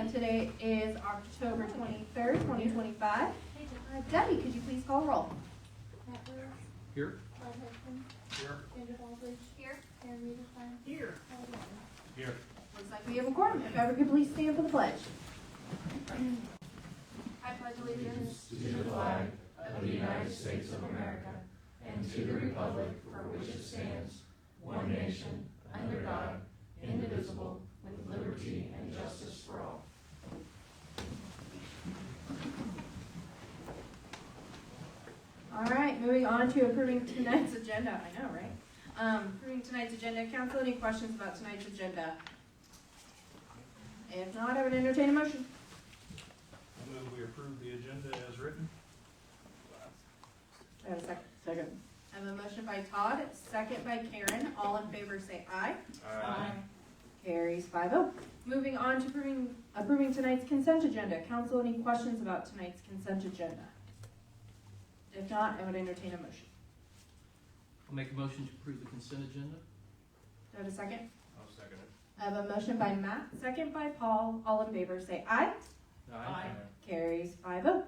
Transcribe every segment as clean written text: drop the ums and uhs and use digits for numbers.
Today is October 23rd, 2025. Debbie, could you please call roll? Here. Here. Here. Here. Here. Looks like we have a quorum. If ever could please stand for the pledge. I pledge allegiance to the flag of the United States of America and to the republic for which it stands, one nation, under God, indivisible, with liberty and justice for all. All right, moving on to approving tonight's agenda. I know, right? Approving tonight's agenda. Council, any questions about tonight's agenda? If not, I would entertain a motion. I move we approve the agenda as written. I have a second. Second. I have a motion by Todd, second by Karen. All in favor say aye. Aye. Carries 5-0. Moving on to approving tonight's consent agenda. Council, any questions about tonight's consent agenda? If not, I would entertain a motion. I'll make a motion to approve the consent agenda. Do I have a second? I'll second it. I have a motion by Matt, second by Paul. All in favor say aye. Aye. Carries 5-0.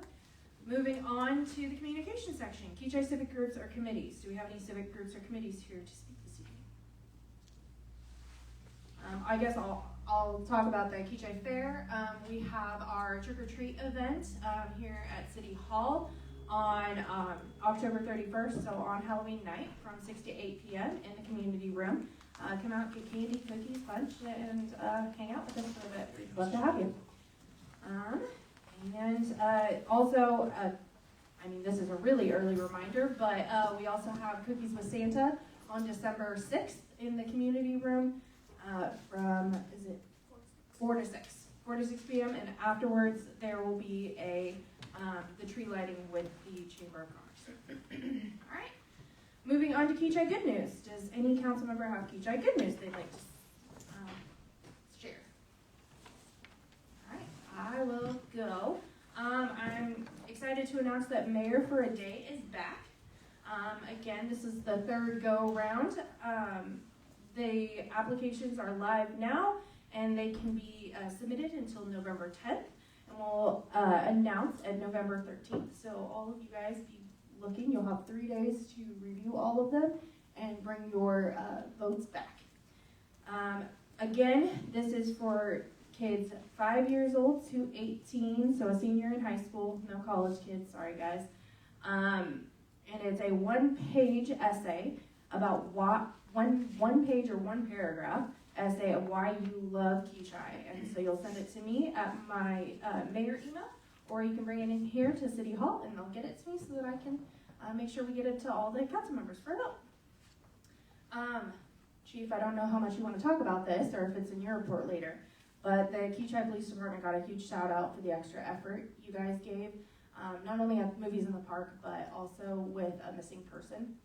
Moving on to the communication section. Kechi civic groups or committees. Do we have any civic groups or committees here to speak this evening? I guess I'll talk about the Kechi Fair. We have our trick-or-treat event here at City Hall on October 31st, so on Halloween night from 6 to 8 p.m. in the community room. Come out, get candy, cookies, lunch, and hang out with us for a bit. We'd love to have you. Also, I mean, this is a really early reminder, but we also have Cookies with Santa on December 6th in the community room from, is it 4 to 6? 4 to 6 p.m. And afterwards there will be the tree lighting with the Chamber of Commerce. All right. Moving on to Kechi Good News. Does any council member have Kechi Good News they'd like to share? All right, I will go. I'm excited to announce that Mayor for a Day is back. Again, this is the third go round. The applications are live now, and they can be submitted until November 10th, and we'll announce at November 13th. So all of you guys be looking. You'll have 3 days to review all of them and bring your votes back. Again, this is for kids 5 years old to 18, so a senior in high school, no college kids, sorry guys. And it's a one-page essay about one page or one paragraph essay of why you love Kechi. And so you'll send it to me at my mayor email, or you can bring it in here to City Hall and they'll get it to me so that I can make sure we get it to all the council members for a vote. Chief, I don't know how much you want to talk about this or if it's in your report later, but the Kechi Police Department got a huge shout out for the extra effort you guys gave, not only at Movies in the Park, but also with a missing person.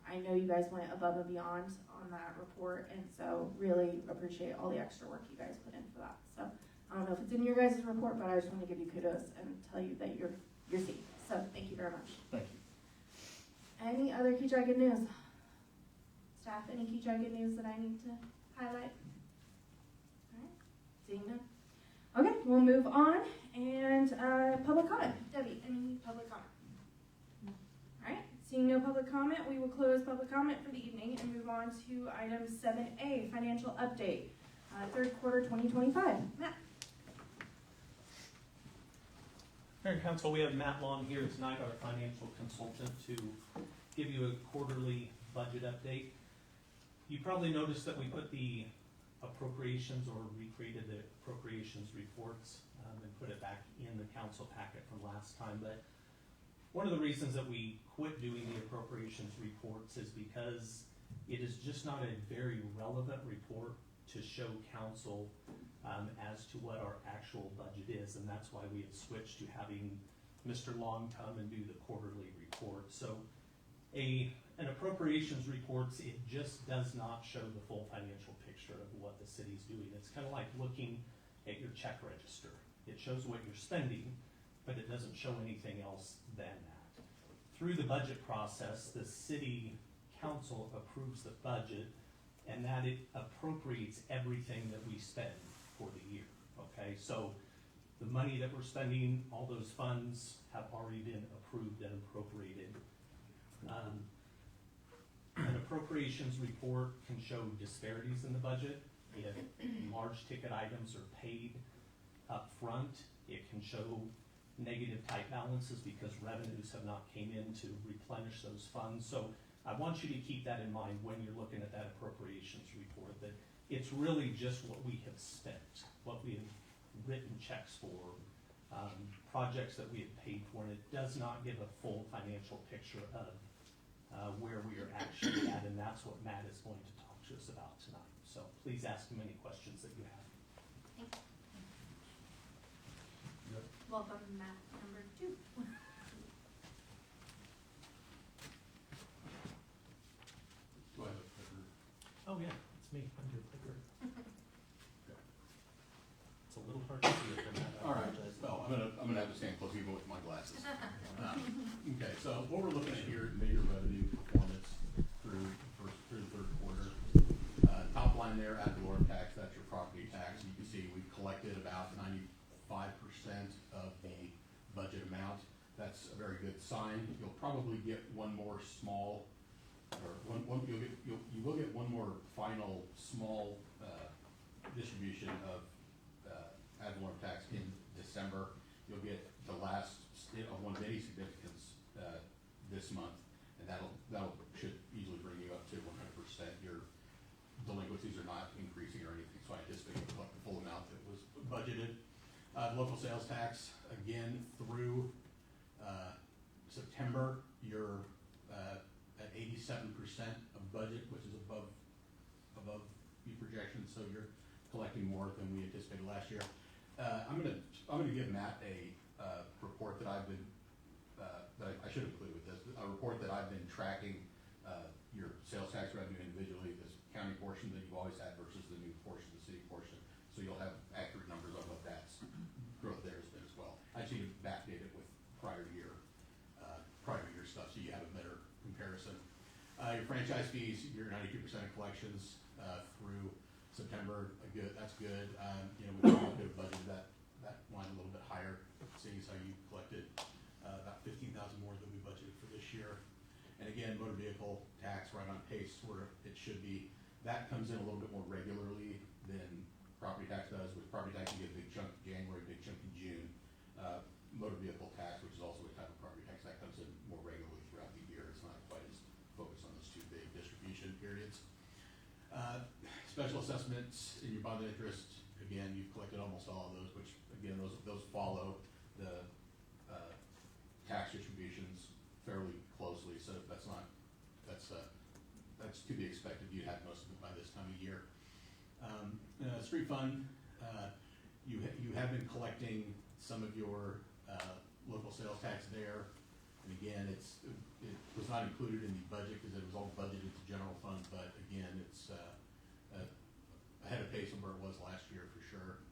I know you guys went above and beyond on that report, and so really appreciate all the extra work you guys put in for that. So I don't know if it's in your guys' report, but I just want to give you kudos and tell you that you're seen. So thank you very much. Thank you. Any other Kechi Good News? Staff, any Kechi Good News that I need to highlight? All right, seeing none. Okay, we'll move on, and public comment. Debbie, any public comment? All right, seeing no public comment, we will close public comment for the evening and move on to item 7A, financial update, third quarter 2025. Matt. Mayor and Council, we have Matt Long here tonight, our financial consultant, to give you a quarterly budget update. You probably noticed that we put the appropriations, or recreated the appropriations reports and put it back in the council packet from last time. But one of the reasons that we quit doing the appropriations reports is because it is just not a very relevant report to show council as to what our actual budget is, and that's why we have switched to having Mr. Long come and do the quarterly report. So an appropriations report, it just does not show the full financial picture of what the city's doing. It's kind of like looking at your check register. It shows what you're spending, but it doesn't show anything else than that. Through the budget process, the city council approves the budget, and that it appropriates everything that we spend for the year, okay? Okay, so the money that we're spending, all those funds have already been approved and appropriated. An appropriations report can show disparities in the budget. If large ticket items are paid up front, it can show negative type balances because revenues have not came in to replenish those funds. So I want you to keep that in mind when you're looking at that appropriations report, that it's really just what we have spent, what we have written checks for, projects that we have paid for, and it does not give a full financial picture of where we are actually at, and that's what Matt is going to talk to us about tonight. So please ask him any questions that you have. Welcome, Matt, number 2. Do I have a clicker? Oh yeah, it's me, I'm your clicker. It's a little hard to see it from that. All right, so I'm gonna have to stand close even with my glasses. Okay, so what we're looking at here, major revenue performance through the third quarter. Top line there, ad valorem tax, that's your property tax. You can see we've collected about 95% of the budget amount. That's a very good sign. You'll probably get one more small, or you will get one more final small distribution of ad valorem tax in December. You'll get the last of one of any significance this month, and that'll should easily bring you up to 100%. Your delinquencies are not increasing or anything, so I anticipate you'll collect the full amount that was budgeted. Local sales tax, again, through September, you're at 87% of budget, which is above your projections, so you're collecting more than we anticipated last year. I'm gonna give Matt a report that I've been that I should include with this, a report that I've been tracking your sales tax revenue individually, this county portion that you've always had versus the new portion, the city portion, so you'll have accurate numbers on what that's growth there has been as well. I actually backdate it with prior year stuff, so you have a better comparison. Your franchise fees, you're 92% of collections through September. That's good. We could have budgeted that line a little bit higher, seeing as how you collected about $15,000 more than we budgeted for this year. And again, motor vehicle tax right on pace where it should be. That comes in a little bit more regularly than property tax does. With property tax, you get a big chunk in January, big chunk in June. Motor vehicle tax, which is also a type of property tax, that comes in more regularly throughout the year. It's not quite as focused on those two big distribution periods. Special assessments in your bond interest, again, you've collected almost all of those, which again, those follow the tax distributions fairly closely, so that's to be expected. You had most of it by this time of year. Street fund, you have been collecting some of your local sales tax there, and again, it was not included in the budget because it was all budgeted to general fund, but again, it's ahead of pace from where it was last year for sure.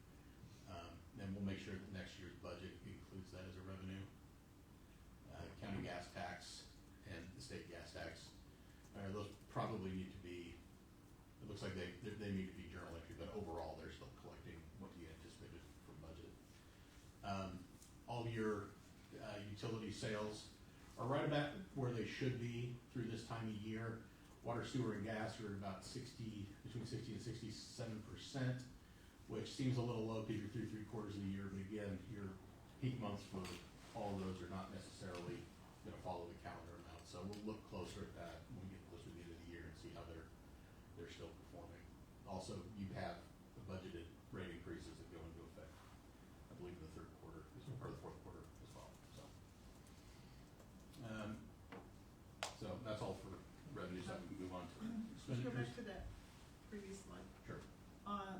And we'll make sure that next year's budget includes that as a revenue. County gas tax and the state gas tax, those probably need to be, it looks like they need to be journal entry, but overall they're still collecting what you anticipated from budget. All of your utility sales are right about where they should be through this time of year. Water, sewer, and gas are about between 60 and 67%, which seems a little low because you're through 3/4 of the year, but again, your peak months for all of those are not necessarily gonna follow the calendar amount. So we'll look closer at that when we get closer to the end of the year and see how they're still performing. Also, you have the budgeted rate increases that go into effect, I believe, in the third quarter, or the fourth quarter as well, so that's all for revenues. I can move on to Let's go back expenditures. to that previous slide. Sure.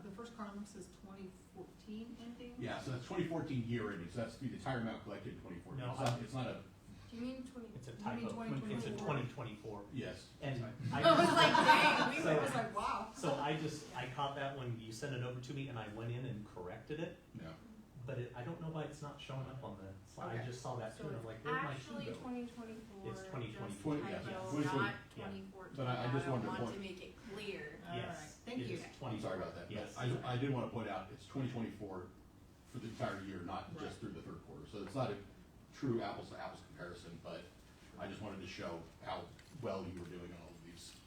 The first column says 2014 ending. Yeah, so that's 2014 year ending, so that's the entire amount collected in 2014. No, It's not a, Do you mean 20? It's a you mean typo, it's a 2024? 2024. yes. And I was like, dang, So- I was like, wow. So I caught that when you sent it over to me and I went in and corrected it, No. but I don't know why it's not showing up on the slide. I Okay. just saw that too So and I'm like, where'd my actually, shoe go? 2024. It's 2024. Just 20, yeah, typo, 2020, not yeah. 2014. But I just wanted to want point- to make it clear. All right, Yes, thank it you. is I'm sorry about that. Yes. But I did want to point out, it's 2024 for the entire year, not just through the third quarter. So it's not a true apples to apples comparison, but I just wanted to show how well you were doing on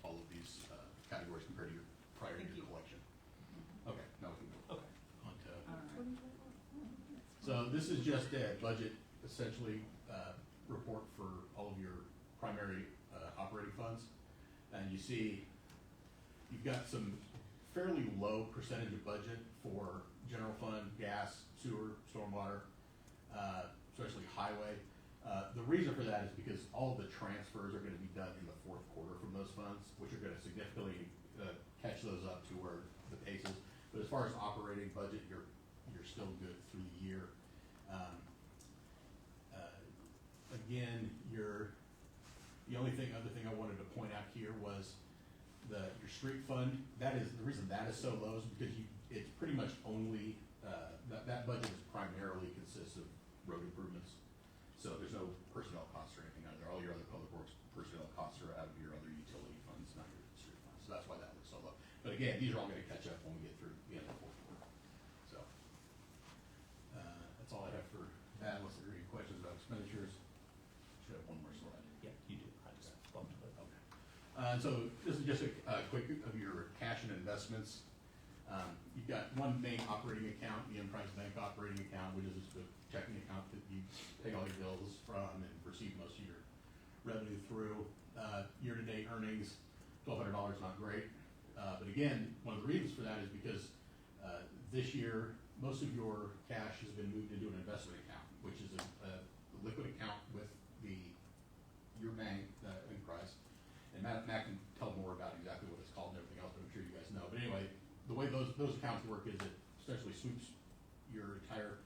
all of these categories compared to your prior year collection. Okay, now we can go Okay. on to. So this is just a budget, essentially, report for all of your primary operating funds. And you see, you've got some fairly low percentage of budget for general fund, gas, sewer, stormwater, especially highway. The reason for that is because all of the transfers are gonna be done in the fourth quarter from those funds, which are gonna significantly catch those up to where the pace is. But as far as operating budget, you're still good through the year. Again, the other thing I wanted to point out here was your street fund. That is, the reason that is so low is because it's pretty much only, that budget is primarily consists of road improvements. So there's no personnel costs or anything out there. All your other public works personnel costs are out of your other utility funds, not your street funds. So that's why that looks so low. But again, these are all gonna catch up when we get through the end of the fourth quarter. So, that's all I have for that, unless there are any questions about expenditures. Should have one more slide. Yeah, you do. I just bumped it. Okay. So this is just a quick of your cash and investments. You've got one main operating account, the Enterprise Bank operating account, which is the checking account that you pay all your bills from and receive most of your revenue through. Year-to-date earnings, $1,200, not great. But again, one of the reasons for that is because this year, most of your cash has been moved into an investment account, which is a liquid account with your bank, Enterprise. And Matt can tell more about exactly what it's called and everything else, but I'm sure you guys know. But anyway, the way those accounts work is it essentially sweeps your entire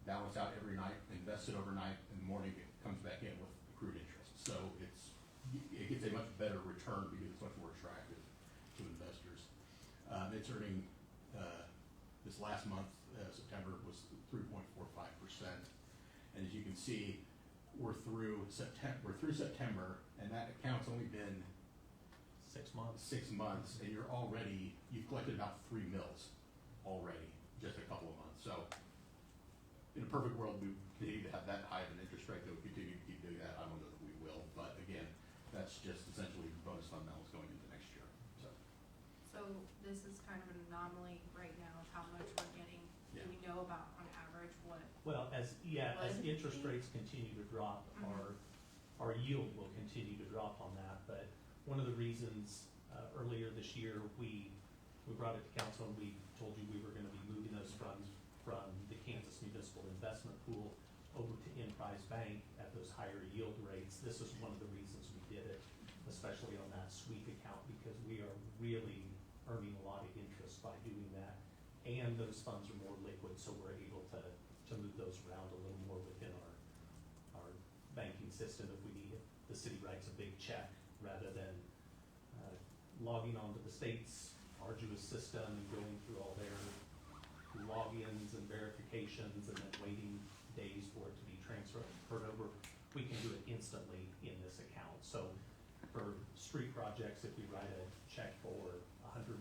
balance out every night, invests it overnight, in the morning it comes back in with accrued interest. So it gets a much better return because it's much more attractive to investors. It's earning, this last month, September, was 3.45%. And as you can see, we're through September, and that account's only been 6 months. 6 months, and you've collected about 3 mils already, just a couple of months. So in a perfect world, we continue to have that high of an interest rate, that we continue to keep doing that. I don't know that we will, but again, that's just essentially bonus fund balance going into next year. So this is kind of an anomaly right now of how much we're getting. Yeah. Do we know about, on average, what? Well, as What? interest rates continue to drop, our yield will continue to drop on that. But one of the reasons, earlier this year, we brought it to council and we told you we were gonna be moving those funds from the Kansas Municipal Investment Pool over to Enterprise Bank at those higher yield rates. This is one of the reasons we did it, especially on that sweep account, because we are really earning a lot of interest by doing that. And those funds are more liquid, so we're able to move those around a little more within our banking system if we need it. The city writes a big check rather than logging onto the state's arduous system and going through all their logins and verifications and then waiting days for it to be transferred over. We can do it instantly in this account. So for street projects, if we write a check for $150,000,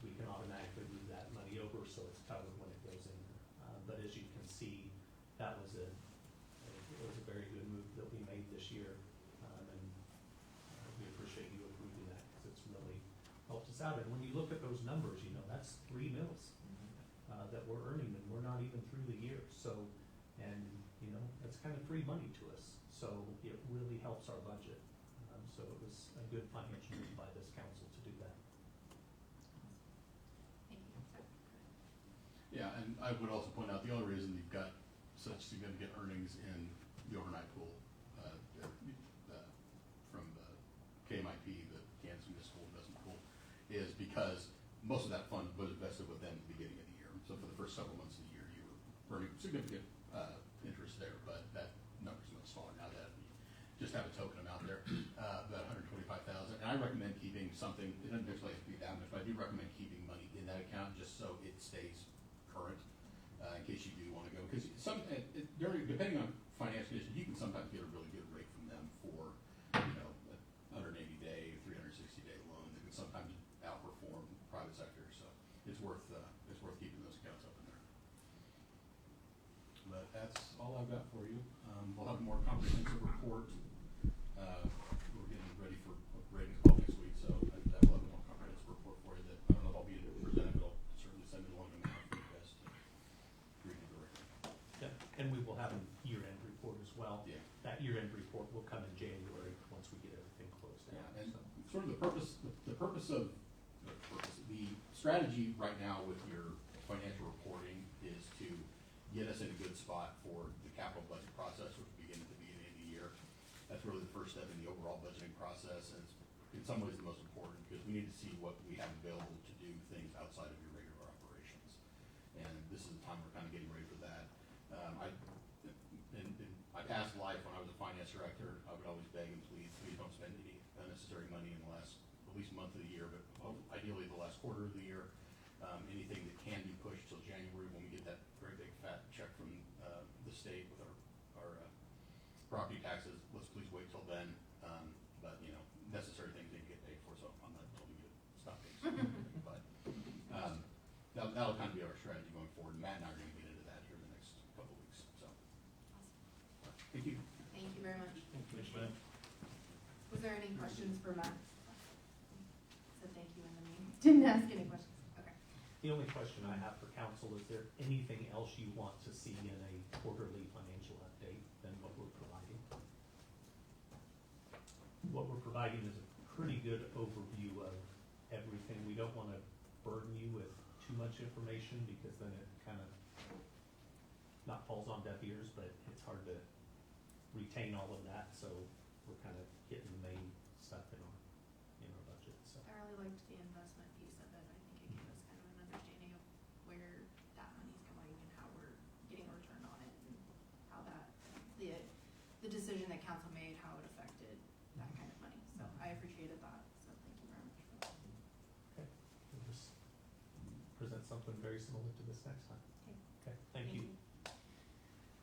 we can automatically move that money over, so it's covered when it goes in. But as you can see, that was it was a very good move that we made this year, and we appreciate you approving that because it's really helped us out. And when you look at those numbers, that's 3 mils that we're earning, and we're not even through the year. So, and that's kind of free money to us. So it really helps our budget. So it was a good financial move by this council to do that. Thank you. Yeah, and I would also point out the only reason you've got such significant earnings in the overnight pool from the KMIP, the Kansas Municipal Investment Pool, is because most of that fund was invested with them at the beginning of the year. So for the first several months of the year, you were earning significant interest there, but that number's much smaller now that we just have a token amount there, about $125,000. And I recommend keeping something. It doesn't necessarily have to be that much, but I do recommend keeping money in that account just so it stays current, in case you do want to go. Because depending on financial conditions, you can sometimes get a really good rate from them for, a 180-day, 360-day loan that can sometimes outperform private sector. So it's worth keeping those accounts up in there. I've got for you. We'll have a more comprehensive report. We're getting ready for ratings call next week, so I will have a more comprehensive report for you that, I don't know if I'll be able to present it, but I'll certainly send it along to Matt for you guys to read it directly. Yeah, and we will have a year-end report as well. Yeah. That year-end report will come in January, once we get everything closed out. Yeah, and So, sort of the strategy right now with your financial reporting is to get us in a good spot for the capital budget process, which will begin at the beginning of the year. That's really the first step in the overall budgeting process, and it's in some ways the most important, because we need to see what we have available to do things outside of your regular operations. And this is the time we're kind of getting ready for that. In my past life, when I was a finance director, I would always beg and plead, please don't spend any unnecessary money in the last, at least month of the year, but ideally the last quarter of the year. Anything that can be pushed till January when we get that very big fat check from the state with our property taxes, let's please wait till then. But you know, necessary things need to get paid for, so I'm not telling you to stop things. But that'll kind of be our strategy going forward. Matt and I are going to get into that here in the next couple of weeks. So, thank you. Thank you very much. Thanks, Matt. Was there any questions for Matt? Said thank you in the meeting. Didn't ask any questions. Okay. the only question I have for council, is there anything else you want to see in a quarterly financial update than what we're providing? What we're providing is a pretty good overview of everything. We don't want to burden you with too much information, because then it kind of not falls on deaf ears, but it's hard to retain all of that, so we're kind of getting the main stuff in our budget, so. I really liked the investment piece of it. I think it gave us kind of an understanding of where that money's going and how we're getting a return on it, and how that, the decision that council made, how it affected that kind of money. So I appreciated that, so thank you very much for that. Okay, we'll just present something very similar to this next time. Okay, thank you.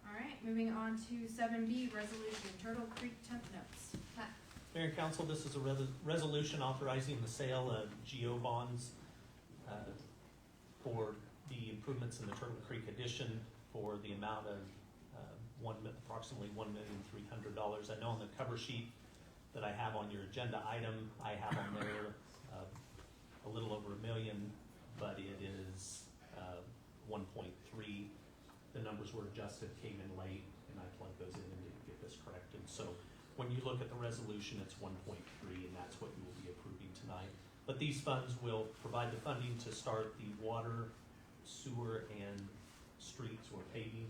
All right, moving on to 7B, resolution, Turtle Creek temp notes. Matt. Mayor and Council, this is a resolution authorizing the sale of GO bonds for the improvements in the Turtle Creek addition for the amount of approximately $1,300,000. I know on the cover sheet that I have on your agenda item, I have on there a little over $1 million, but it is 1.3. The numbers were adjusted, came in late, and I plugged those in and didn't get this corrected. So when you look at the resolution, it's 1.3, and that's what you will be approving tonight. But these funds will provide the funding to start the water, sewer, and streets or paving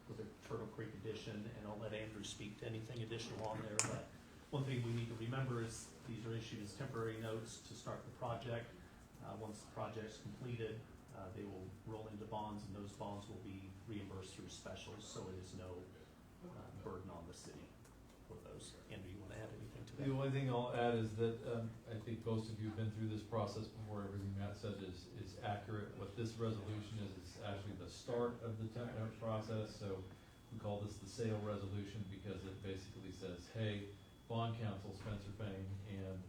for the Turtle Creek addition, and I'll let Andrew speak to anything additional on there. But one thing we need to remember is these are issued as temporary notes to start the project. Once the project's completed, they will roll into bonds, and those bonds will be reimbursed through specials, so it is no burden on the city for those. Andrew, you want to add anything to that? The only thing I'll add is that I think most of you have been through this process before. Everything Matt said is accurate. What this resolution is actually the start of the temp note process. So we call this the sale resolution because it basically says, hey, bond counsel Spencer Fang and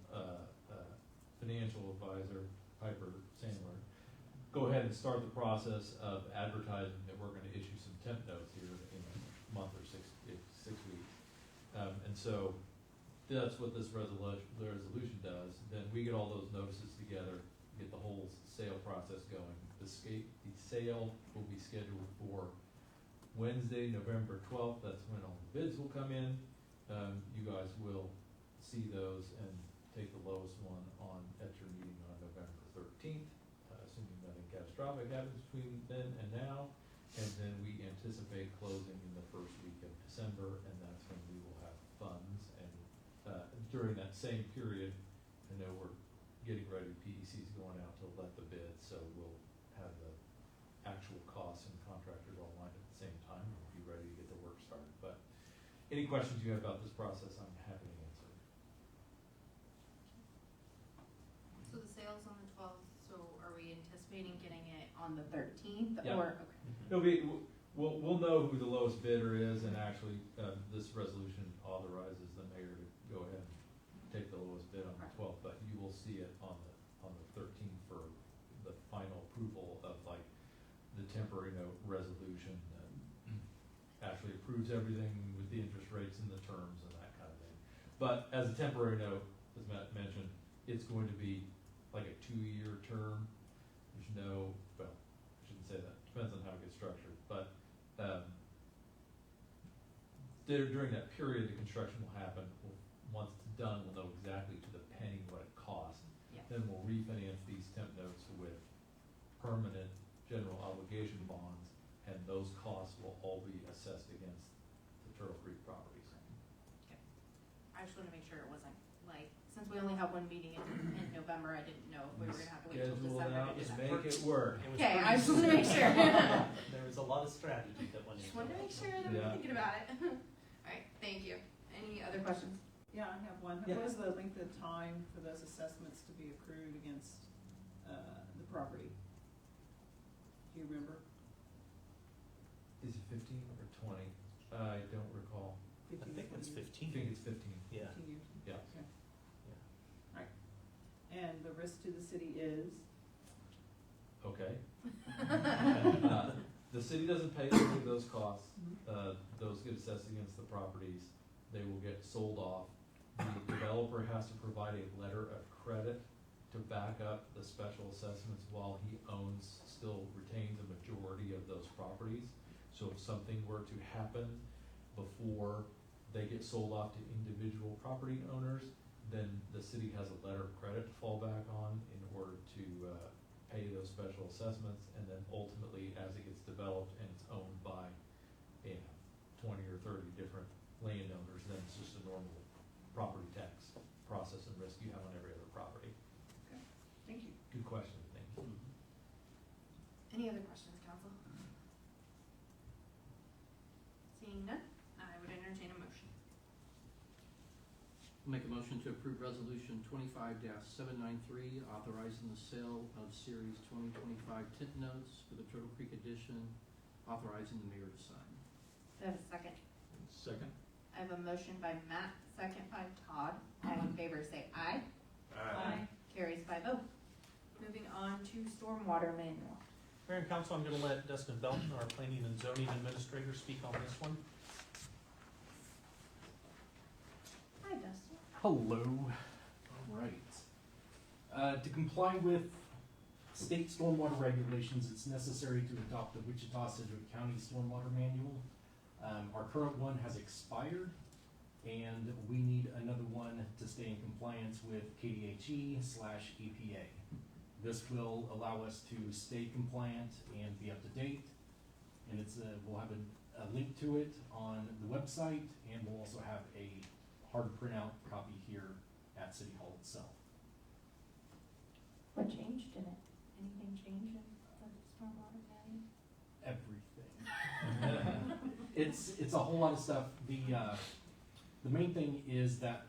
financial advisor Piper Sandler, go ahead and start the process of advertising that we're going to issue some temp notes here in a month or six weeks. And so that's what this resolution does. Then we get all those notices together, get the whole sale process going. The sale will be scheduled for Wednesday, November 12th. That's when all the bids will come in. You guys will see those and take the lowest one on at your meeting on November 13th. Assuming nothing catastrophic happens between then and now, and then we anticipate closing in the first week of December, and that's when we will have funds. And during that same period, I know we're getting ready, PEC's going out to let the bid, so we'll have the actual costs and contractors all lined at the same time. We'll be ready to get the work started. But any questions you have about this process, I'm happy to answer. So the sale's on the 12th, so are we anticipating getting it on the 13th? Yeah. Or, okay. It'll be, we'll know who the lowest bidder is, and actually, this resolution authorizes the mayor to go ahead and take the lowest bid on the 12th, but you will see it on the 13th for the final approval of like the temporary note resolution. actually approves everything with the interest rates and the terms and that kind of thing. But as a temporary note, as Matt mentioned, it's going to be like a 2-year term. There's no, well, I shouldn't say that, depends on how it gets structured, but, during that period, the construction will happen. Once it's done, we'll know exactly to the penny what it costs. Yeah. Then we'll refinance these temp notes with permanent general obligation bonds, and those costs will all be assessed against the Turtle Creek properties. I just wanna make sure it wasn't like, since we only have one meeting in November, I didn't know if we were gonna have to wait till Schedule it December out to do and that. make it work. It was Okay, I pretty just wanted to make sure. There was a lot of strategy that went into it. Just wanted to make sure that we're Yeah. thinking about it. Alright, thank you. Any other questions? Yeah, I have one. Yeah. What is the length of time for those assessments to be accrued against, the property? Do you remember? Is it 15 or 20? I don't recall. I think it's 20 years? 15. I think it's 15. Yeah. 15 years? Yeah. Okay. Yeah. Alright. And the risk to the city is? Okay. The city doesn't pay any of those costs. Those get assessed against the properties. They will get sold off. The developer has to provide a letter of credit to back up the special assessments while he still retains a majority of those properties. So if something were to happen before they get sold off to individual property owners, then the city has a letter of credit to fall back on in order to pay those special assessments, and then ultimately, as it gets developed and it's owned by 20 or 30 different landowners, then it's just a normal property tax process and risk you have on every other property. Thank you. Good question, thank you. Any other questions, council? Seeing none, I would entertain a motion. I'll make a motion to approve resolution 25-793, authorizing the sale of series 2025 tint notes for the Turtle Creek edition, authorizing the mayor to sign. Do I have a second? Second. I have a motion by Matt, second by Todd. All in favor say aye. Carries 5-0. Moving on to stormwater manual. Mayor and council, I'm gonna let Dustin Belton, our planning and zoning administrator, speak on this one. Hi, Dustin. Hello. All right. To comply with state stormwater regulations, it's necessary to adopt the Wichita-Sedgwick County Stormwater Manual. Our current one has expired, and we need another one to stay in compliance with KDHE/EPA. This will allow us to stay compliant and be up to date, and we'll have a link to it on the website, and we'll also have a hard printout copy here at City Hall itself. What changed in it? Anything change in the stormwater manual? Everything. It's a whole lot of stuff. The main thing is that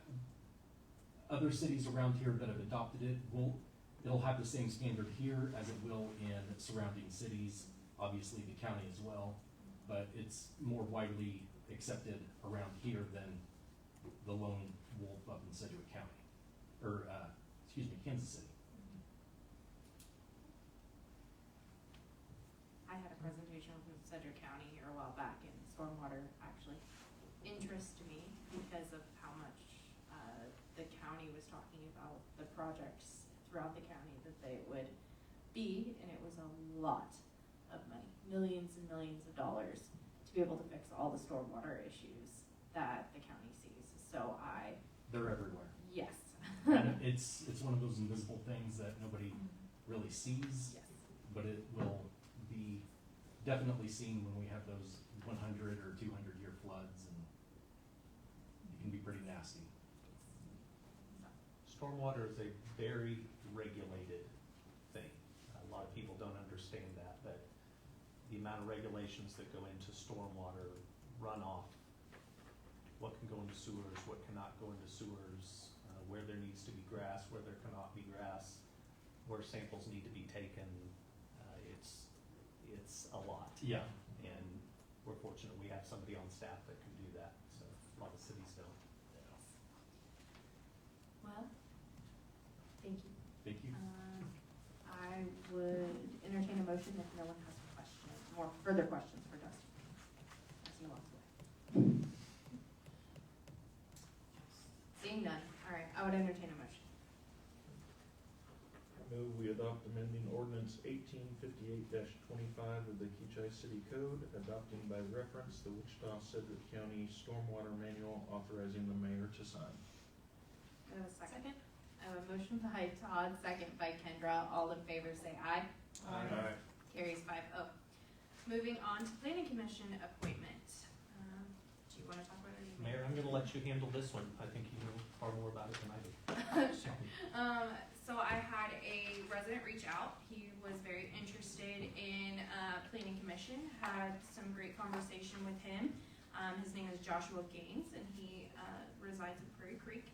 other cities around here that have adopted it it'll have the same standard here as it will in surrounding cities, obviously the county as well, but it's more widely accepted around here than the lone wolf up in Sedgwick County, or, Kansas City. I had a presentation from Sedgwick County here a while back, and stormwater actually interests me because of how much the county was talking about the projects throughout the county that they would be, and it was a lot of money, millions and millions of dollars to be able to fix all the stormwater issues that the county sees. So They're everywhere. yes. And it's one of those invisible things that nobody really sees, Yes. but it will be definitely seen when we have those 100 or 200 year floods, and it can be pretty nasty. Stormwater is a very regulated thing. A lot of people don't understand that, but the amount of regulations that go into stormwater runoff, what can go into sewers, what cannot go into sewers, where there needs to be grass, where there cannot be grass, where samples need to be taken, it's a lot. Yeah. And we're fortunate we have somebody on staff that can do that, so a lot of cities don't. Well, thank you. Thank you. I would entertain a motion if no one has questions, more further questions for Dustin. he walks away. Seeing none, all right, I would entertain a motion. Move we adopt amending ordinance 1858-25 of the Kechi City Code, adopting by reference the Wichita-Sedgwick County Stormwater Manual, authorizing the mayor to sign. I have a second. I have a motion by Todd, second by Kendra. All in favor say aye. Aye. Carries 5-0. Moving on to planning commission appointment. Do you want to talk about it? Mayor, I'm gonna let you handle this one. I think you know far more about it than I do. So I had a resident reach out. He was very interested in planning commission. Had some great conversation with him. His name is Joshua Gaines, and he resides in Prairie Creek.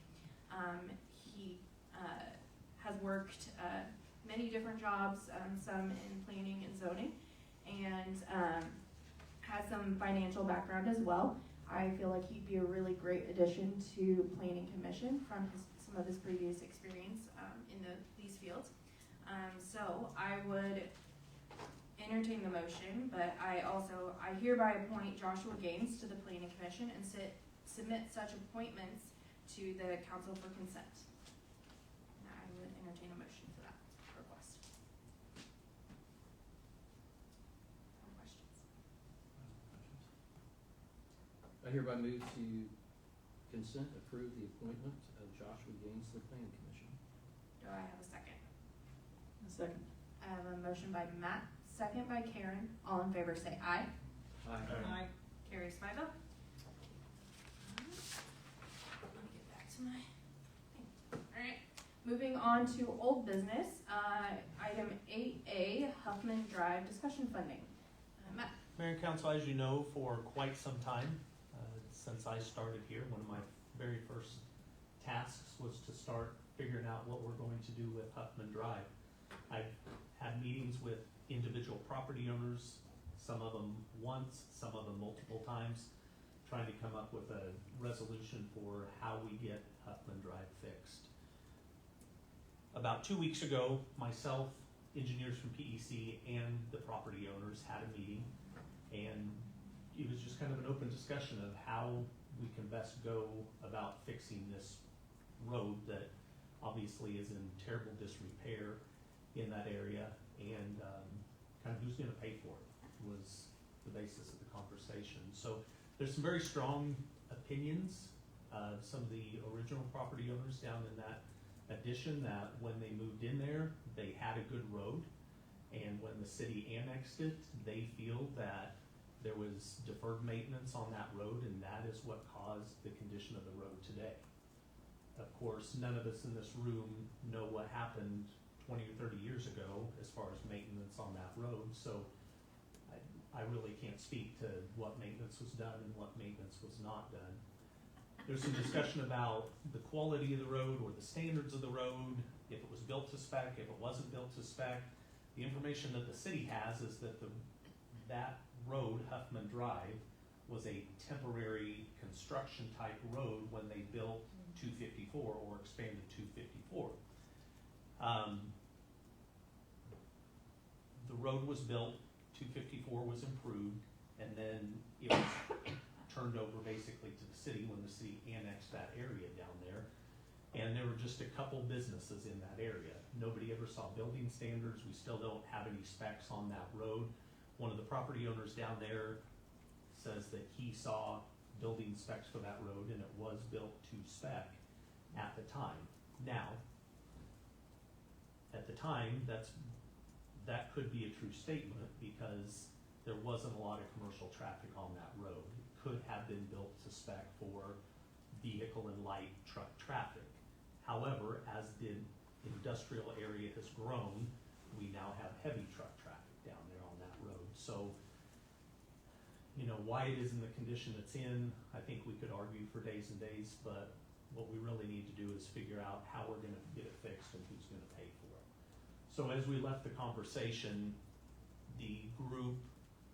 He has worked many different jobs, some in planning and zoning, and has some financial background as well. I feel like he'd be a really great addition to planning commission from some of his previous experience in these fields. So I would entertain the motion, but I hereby appoint Joshua Gaines to the planning commission and submit such appointments to the council for consent. And I would entertain a motion for that request. No questions? I hereby move to consent, approve the appointment of Joshua Gaines to the planning commission. Do I have a second? A second. I have a motion by Matt, second by Karen. All in favor say aye. Aye. Carries 5-0. Let me get back to my thing. Alright, moving on to old business. Item 8A, Huffman Drive discussion funding. Matt. Mayor and Council, as you know, for quite some time, since I started here, one of my very first tasks was to start figuring out what we're going to do with Huffman Drive. I've had meetings with individual property owners, some of them once, some of them multiple times, trying to come up with a resolution for how we get Huffman Drive fixed. About 2 weeks ago, myself, engineers from PEC, and the property owners had a meeting, and it was just kind of an open discussion of how we can best go about fixing this road that obviously is in terrible disrepair in that area, and kind of who's gonna pay for it was the basis of the conversation. So there's some very strong opinions of some of the original property owners down in that addition, that when they moved in there, they had a good road, and when the city annexed it, they feel that there was deferred maintenance on that road, and that is what caused the condition of the road today. Of course, none of us in this room know what happened 20 or 30 years ago as far as maintenance on that road, so I really can't speak to what maintenance was done and what maintenance was not done. There's some discussion about the quality of the road or the standards of the road, if it was built to spec, if it wasn't built to spec. The information that the city has is that that road, Huffman Drive, was a temporary construction type road when they built 254 or expanded 254. The road was built, 254 was improved, and then it was turned over basically to the city when the city annexed that area down there. And there were just a couple businesses in that area. Nobody ever saw building standards. We still don't have any specs on that road. One of the property owners down there says that he saw building specs for that road, and it was built to spec at the time. Now, at the time, that could be a true statement because there wasn't a lot of commercial traffic on that road. It could have been built to spec for vehicle and light truck traffic. However, as the industrial area has grown, we now have heavy truck traffic down there on that road. So, you know, why it is in the condition it's in, I think we could argue for days and days, but what we really need to do is figure out how we're gonna get it fixed and who's gonna pay for it. So as we left the conversation, the group,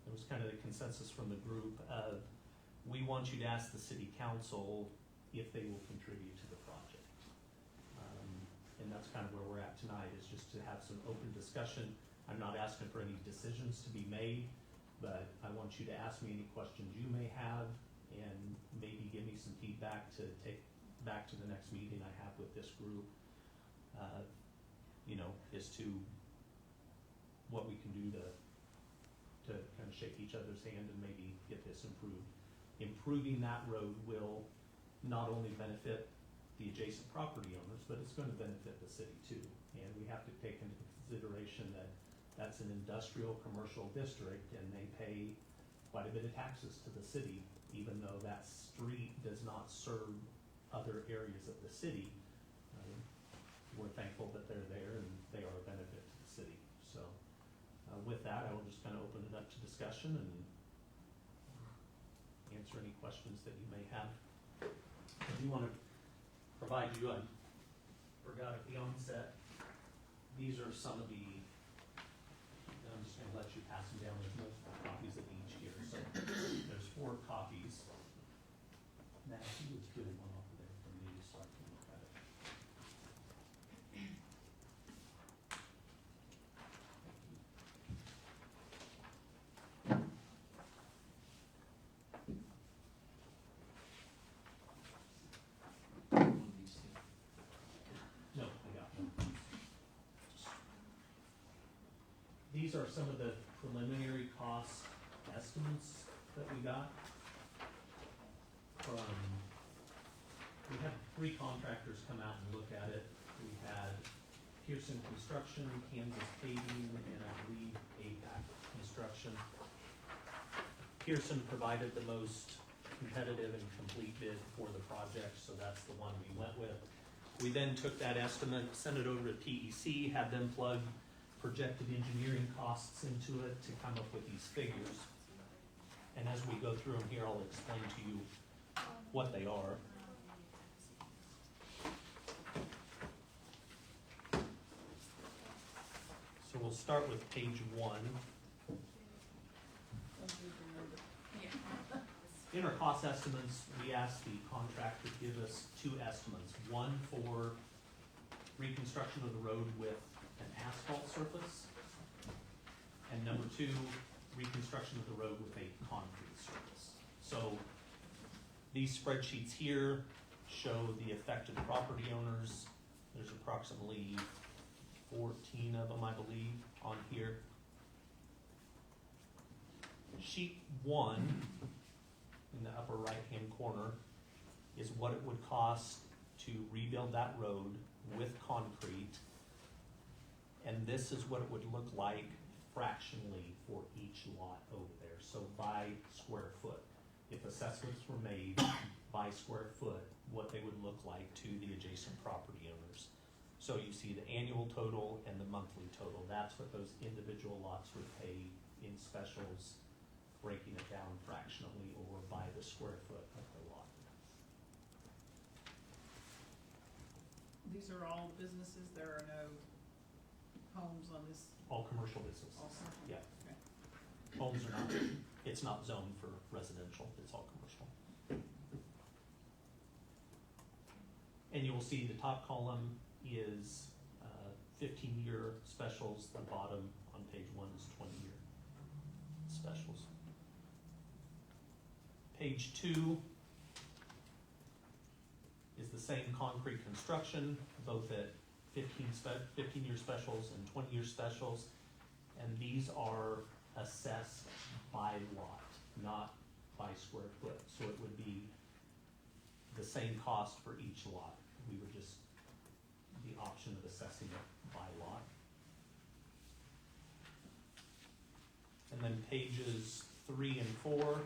there was kind of the consensus from the group of, we want you to ask the city council if they will contribute to the project. And that's kind of where we're at tonight, is just to have some open discussion. I'm not asking for any decisions to be made, but I want want you to ask me any questions you may have and maybe give me some feedback to take back to the next meeting I have with this group, as to what we can do to kind of shake each other's hand and maybe get this improved. Improving that road will not only benefit the adjacent property owners, but it's gonna benefit the city too. And we have to take into consideration that that's an industrial commercial district and they pay quite a bit of taxes to the city, even though that street does not serve other areas of the city. We're thankful that they're there and they are a benefit to the city. So with that, I will just kind of open it up to discussion and answer any questions that you may have. I do want to provide you, I forgot at the onset, these are some of the, I'm just going to let you pass them down. There's multiple copies of each here. So there's 4 copies. Now, he was good one off of there for me so I can look at it. One of these two. No, I got one. These are some of the preliminary cost estimates that we got from, we had 3 contractors come out and look at it. We had Pearson Construction, Kansas Paving, and I believe APAC Construction. Pearson provided the most competitive and complete bid for the project, so that's the one we went with. We then took that estimate, sent it over to TEC, had them plug projected engineering costs into it to come up with these figures. And as we go through them here, I'll explain to you what they are. So we'll start with page 1. In our cost estimates, we asked the contractor to give us 2 estimates. One for reconstruction of the road with an asphalt surface, and number 2, reconstruction of the road with a concrete surface. So these spreadsheets here show the affected property owners. There's approximately 14 of them, I believe, on here. Sheet 1 in the upper right-hand corner is what it would cost to rebuild that road with concrete. And this is what it would look like fractionally for each lot over there. So by square foot. If assessments were made by square foot, what they would look like to the adjacent property owners. So you see the annual total and the monthly total. That's what those individual lots would pay in specials, breaking it down fractionally or by the square foot of the lot. These are all businesses, there are no homes on this, All commercial businesses. all commercial? Yeah. Okay. Homes are not, it's not zoned for residential, it's all commercial. And you will see the top column is 15-year specials, the bottom on page 1 is 20-year specials. Page 2 is the same concrete construction, both at 15-year specials and 20-year specials, and these are assessed by lot, not by square foot. So it would be the same cost for each lot. We would just, the option of assessing it by lot. And then pages 3 and 4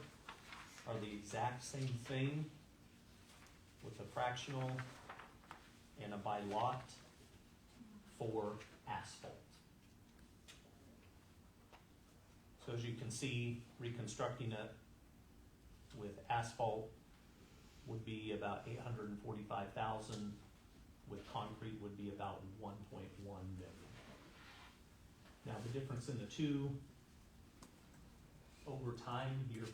are the exact same thing with a fractional and a by lot for asphalt. So as you can see, reconstructing it with asphalt would be about $845,000. With concrete would be about $1.1 million. Now the difference in the two, over time, you're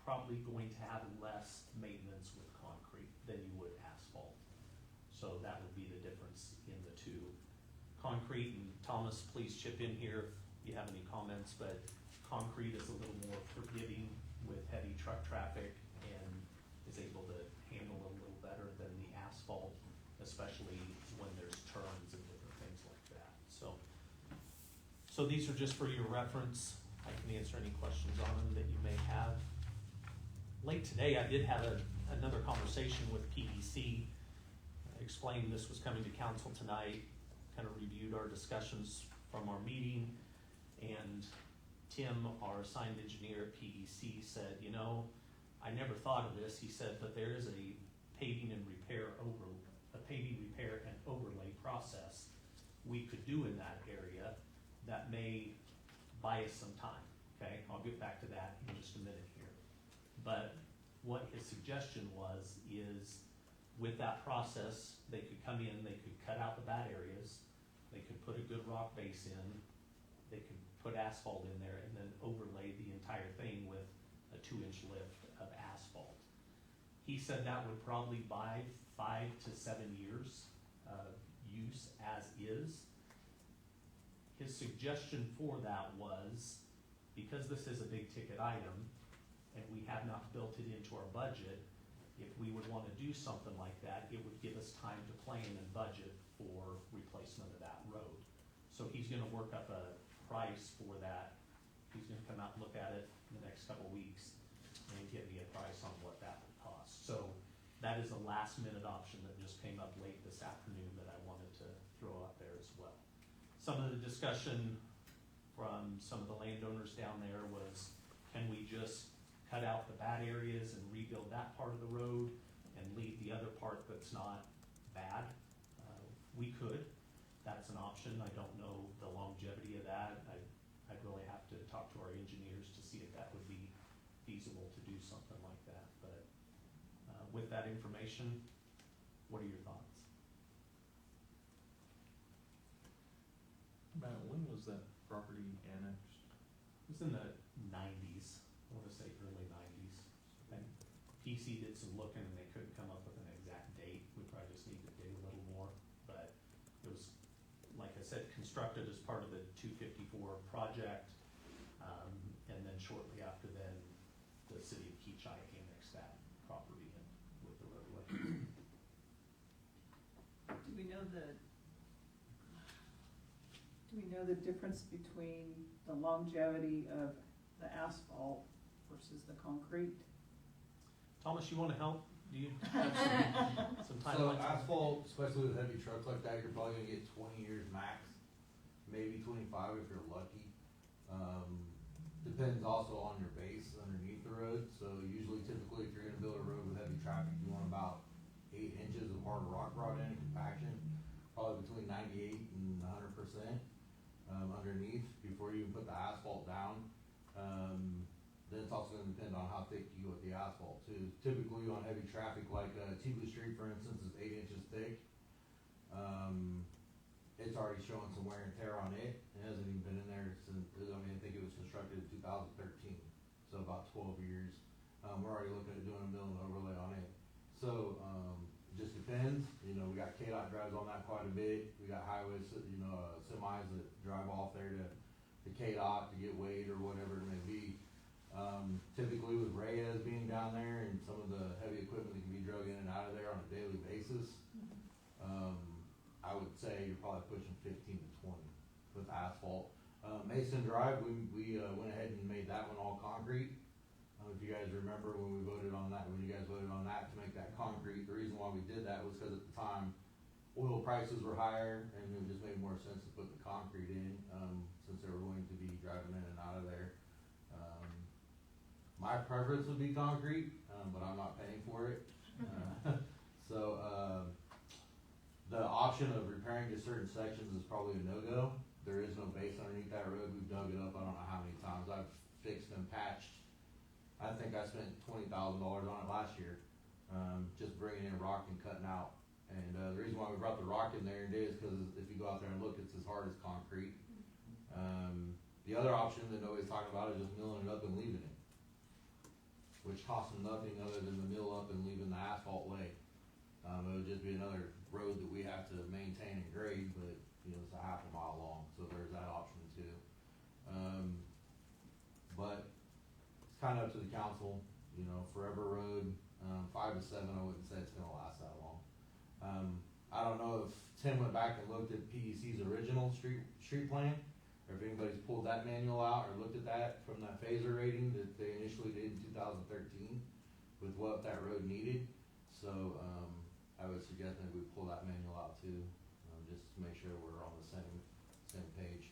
probably going to have less maintenance with concrete than you would asphalt. So that would be the difference in the two. Concrete, and Thomas, please chip in here if you have any comments, but concrete is a little more especially when there's turns and different things like that. So these are just for your reference. I can answer any questions on them that you may have. Late today, I did have another conversation with PDC. I explained this was coming to council tonight, kind of reviewed our discussions from our meeting, and Tim, our assigned engineer at PDC, said, you know, I never thought of this. He said, but there is a paving and repair and overlay process we could do in that area that may buy us some time. Okay, I'll get back to that in just a minute here. But what his suggestion was is, with that process, they could come in, they could cut out the bad areas, they could put a good rock base in, they could put asphalt in there, and then overlay the entire thing with a 2-inch lift of asphalt. He said that would probably buy 5 to 7 years of use as is. His suggestion for that was, because this is a big ticket item, and we have not built it into our budget, if we would want to do something like that, it would give us time to plan and budget for replacement of that road. So he's gonna work up a price for that. He's gonna come out and look at it in the next couple weeks and give me a price on what that would cost. So that is a last minute option that just came up late this afternoon that I wanted to throw out there as well. Some of the discussion from some of the landowners down there was, can we just cut out the bad areas and rebuild that part of the road and leave the other part that's not bad? We could. That's an option. I don't know the longevity of that. I'd really have to talk to our engineers to see if that would be feasible to do something like that. But with that information, what are your thoughts? Matt, when was that property annexed? It was in the 90s. I want to say early 90s. And PC did some looking and they couldn't come up with an exact date. We probably just need to dig a little more. But it was, like I said, constructed as part of the 254 project. And then shortly after then, the city of Kechi annexed that property in with the roadway. Do we know the difference between the longevity of the asphalt versus the concrete? Thomas, you want to help? Do you some time? So asphalt, especially with a heavy truck like that, you're probably gonna get 20 years max, maybe 25 if you're lucky. Depends also on your base underneath the road. So usually, typically, if you're gonna build a road with heavy traffic, you want about 8 inches of hard rock brought in compaction, probably between 98 and 100% underneath before you even put the asphalt down. Then it's also gonna depend on how thick you go with the asphalt too. Typically on heavy traffic, like Tibu Street, for instance, is 8 inches thick. It's already showing some wear and tear on it. It hasn't even been in there since, I think it was constructed in 2013, so about 12 years. We're already looking at doing a mill and overlay on it. So, it just depends. You know, we got KDOT drives on that quite a bit. We got highways, semis that drive off there to KDOT to get weighed or whatever it may be. Typically with Reyes being down there and some of the heavy equipment that can be drug in and out of there on a daily basis, I would say you're probably pushing 15 to 20 with asphalt. Mason Drive, we went ahead and made that one all concrete. If you guys remember when you guys voted on that to make that concrete, the reason why we did that was because at the time oil prices were higher and it just made more sense to put the concrete in, since they were going to be driving in and out of there. My preference would be concrete, but I'm not paying for it. So the option of repairing just certain sections is probably a no-go. There is no base underneath that road. We've dug it up, I don't know how many times. I've fixed and patched. I think I spent $20,000 on it last year, just bringing in rock and cutting out. And the reason why we brought the rock in there is because if you go out there and look, it's as hard as concrete. The other option that nobody's talking about is just milling it up and leaving it, which costs them nothing other than the mill up and leaving the asphalt lay. It would just be another road that we have to maintain and grade, but it's a half a mile long, so there's that option too. But it's kind of up to the council. Forever Road, 5 to 7, I wouldn't say it's gonna last that long. I don't know if Tim went back and looked at PEC's original street plan, or if anybody's pulled that manual out or looked at that from that phaser rating that they initially did in 2013 with what that road needed. So, I would suggest that we pull that manual out too, just to make sure we're on the same page.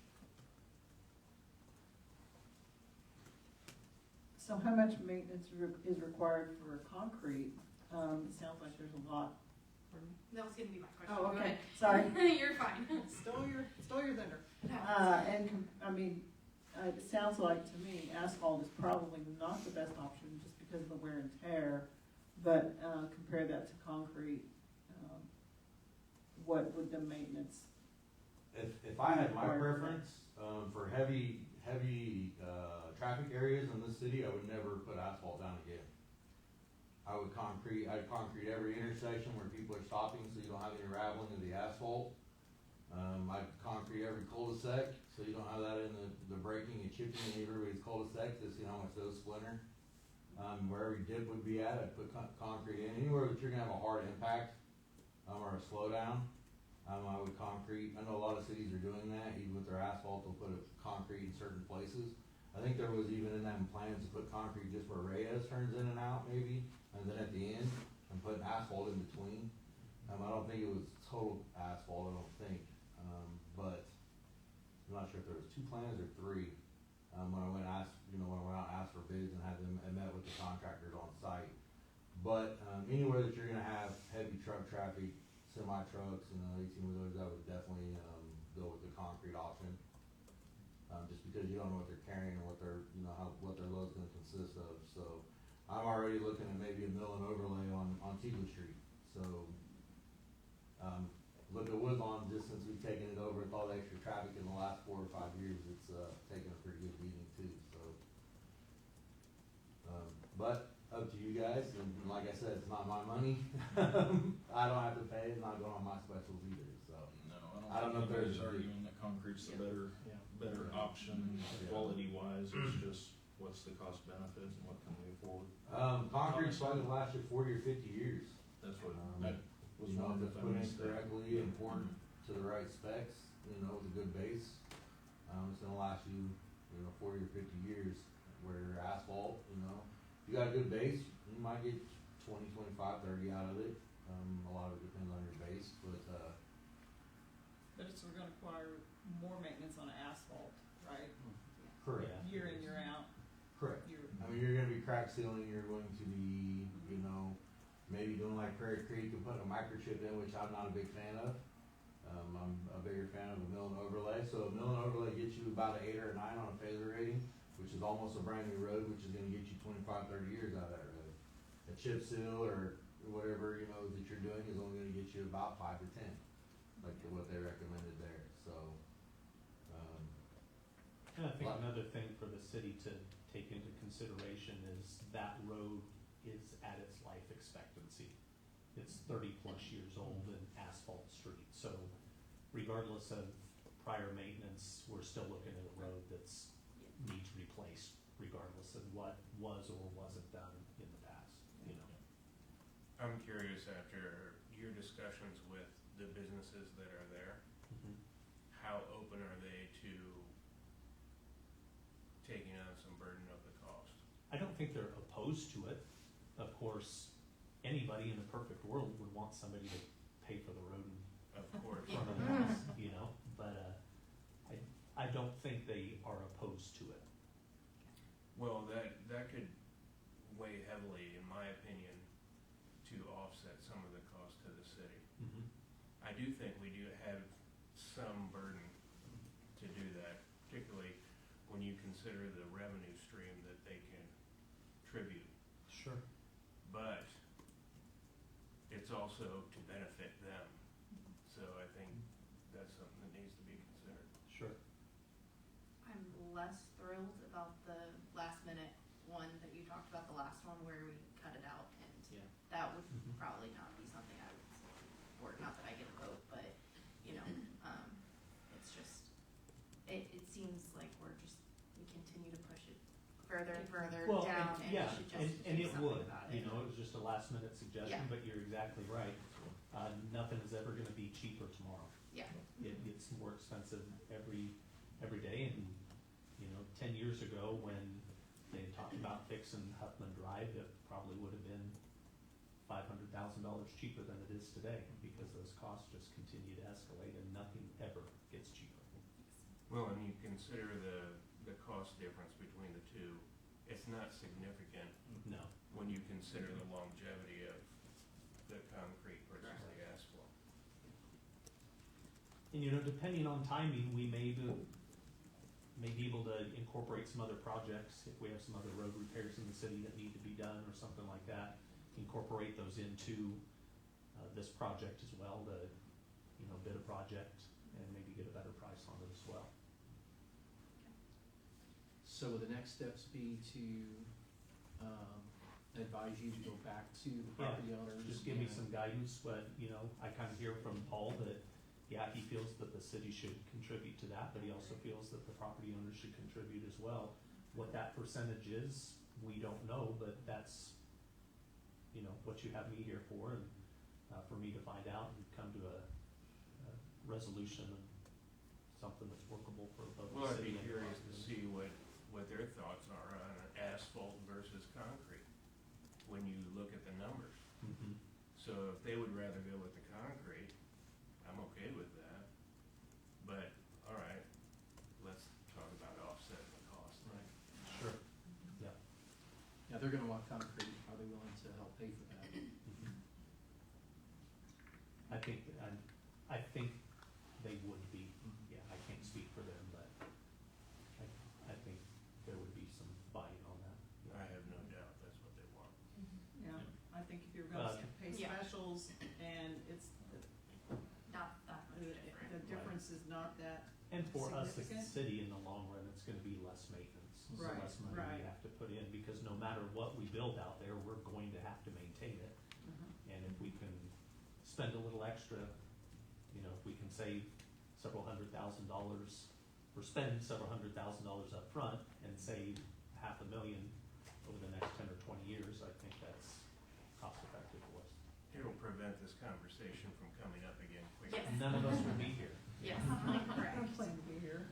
So how much maintenance is required for concrete? It sounds like there's a lot. Pardon me? That was gonna be my question. Oh, Go okay, ahead. sorry. You're fine. Stole your thunder. No. I mean, it sounds like to me asphalt is probably not the best option just because of the wear and tear, but, compare that to concrete, what would the maintenance? If I had my preference, for heavy, traffic areas in this city, I would never put asphalt down again. I'd concrete every intersection where people are stopping so you don't have any raveling of the asphalt. I'd concrete every cul-de-sac, so you don't have that in the breaking and chipping in everybody's cul-de-sacs to see how much those splinter. Where every dip would be at, I'd put concrete in, anywhere that you're gonna have a hard impact, or a slowdown, I would concrete. I know a lot of cities are doing that, even with their asphalt, they'll put a concrete in certain places. I think there was even in them plans to put concrete just where Reyes turns in and out maybe, and then at the end, and put asphalt in between. I don't think it was total asphalt, I don't think, but I'm not sure if there was 2 plans or 3. When I went out and asked for bids and had them, and met with the contractors on site. But, anywhere that you're gonna have heavy truck traffic, semi trucks and 18-wheelers, I would definitely, go with the concrete option. Just because you don't know what they're carrying or what their load's gonna consist of, so. I'm already looking at maybe a mill and overlay on Teagle Street, so. Look at Woodlawn, just since we've taken it over with all the extra traffic in the last 4 or 5 years, it's, taken a pretty good beating too, so. But up to you guys, and like I said, it's not my money. I don't have to pay, it's not going on my specials either, so. No, I don't know if anybody's there's a- arguing that concrete's the better option quality wise, it's just what's the cost benefit and what can we afford? Concrete's probably gonna last you 40 or 50 years. That's what Um, I was You know, if wondering it's if I put in missed that. correctly and poured to the right specs, with a good base, it's gonna last you, 40 or 50 years. Where asphalt, if you got a good base, you might get 20, 25, 30 out of it. A lot of it depends on your base, but, But it's gonna require more maintenance on asphalt, right? correct. Yeah. Year in, year out, Correct. you're, I mean, you're gonna be crack sealing, you're going to be, maybe doing like Prairie Creek and putting a microchip in, which I'm not a big fan of. I'm a bigger fan of a mill and overlay, so a mill and overlay gets you about an 8 or a 9 on a phaser rating, which is almost a brand new road, which is gonna get you 25, 30 years out of that road. A chip seal or whatever, that you're doing is only gonna get you about 5 to 10, like what they recommended there, so. And I think another thing for the city to take into consideration is that road is at its life expectancy. It's 30+ years old in asphalt street, so regardless of prior maintenance, we're still looking at a road that's needs replaced regardless of what was or wasn't done in the past, I'm curious, after your discussions with the businesses that are there, how open are they to taking on some burden of the cost? I don't think they're opposed to it. Of course, anybody in a perfect world would want somebody to pay for the road Of course. in front of the house, but I don't think they are opposed to it. Well, that could weigh heavily, in my opinion, to offset some of the cost to the city. I do think we do have some burden to do that, particularly when you consider the revenue stream that they can contribute. Sure. But it's also to benefit them. So I think that's something that needs to be considered. Sure. I'm less thrilled about the last minute one that you talked about, the last one where we cut it out, and Yeah. that would probably not be something I would support. Not that I get a vote, but it's just it seems like we continue to push it further and further Well, down, and yeah, we should just and do it something would, about it. it was just a last minute suggestion, Yeah. but you're exactly right. Nothing is ever gonna be cheaper tomorrow. Yeah. It gets more expensive every day, and, 10 years ago, when they talked about fixing Huffman Drive, it probably would have been $500,000 cheaper than it is today, because those costs just continue to escalate and nothing ever gets cheaper. Well, and you consider the cost difference between the two, it's not significant No. when you consider the longevity of the concrete versus the asphalt. And depending on timing, we may be able to incorporate some other projects, if we have some other road repairs in the city that need to be done or something like that, incorporate those into this project as well, to, bid a project and maybe get a better price on it as well. So would the next steps be to advise you to go back to the property owners? Just give me and- some guidance, but, I kind of hear from Paul that, yeah, he feels that the city should contribute to that, but he also feels that the property owners should contribute as well. What that percentage is, we don't know, but that's, what you have me here for, and for me to find out and come to a resolution and something that's workable for both Well, the I'd city be and the curious to property see what their thoughts are on asphalt versus concrete, when you look at the numbers. owners. Mhm. So if they would rather go with the concrete, I'm okay with that. But, all right, let's talk about offsetting the cost. Right. Sure. Yeah, they're gonna want concrete, are they willing to help pay for that? I think they would be. Yeah, I can't speak for them, but I think there would be some buy-in on that. I have no doubt that's what they want. Yeah, I think if you're gonna pay Yeah. specials and it's, Not that much different. the difference is not that, And for us as a Significant? city, in the long run, it's gonna be less maintenance, so Right, less money right. we have to put in, because no matter what we build out there, we're going to have to maintain it. And if we can spend a little extra, if we can save several $100,000, or spend several $100,000 up front and save $500,000 over the next 10 or 20 years, I think that's cost effective for us. It'll prevent this conversation from coming up again quickly. Yes. None of us would be here. Yes, I correct. plan to be here.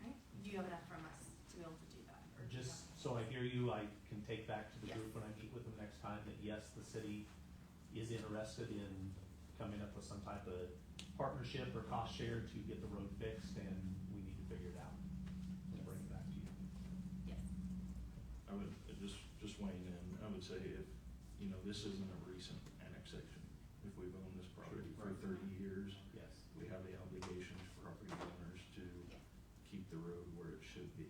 Right? Do you have enough from us to be able to do that? Or do you Just so I hear you, I can take back to the Yes. group when I meet with them next time that yes, the city is interested in coming up with some type of partnership or cost share to get the road fixed, and we need to figure it out and bring it back to you. Yes. I would, just weighing in, I would say if, this isn't a recent annexation. If we've owned this property for 30 years, Yes. we have the obligation to property owners to keep the road where it should be.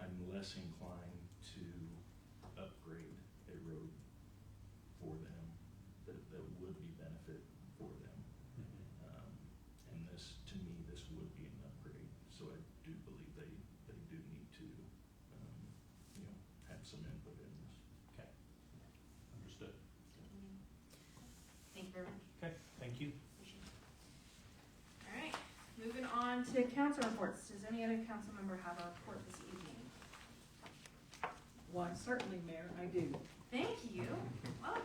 I'm less inclined to upgrade a road for them that would be benefit for them. And to me, this would be an upgrade, so I do believe they do need to, have some input in this. Okay. Understood. Thank you very much. Okay, thank you. Appreciate it. All right, moving on to council reports. Does any other council member have a report this evening? Why, certainly, Mayor, I do. Thank you. Welcome.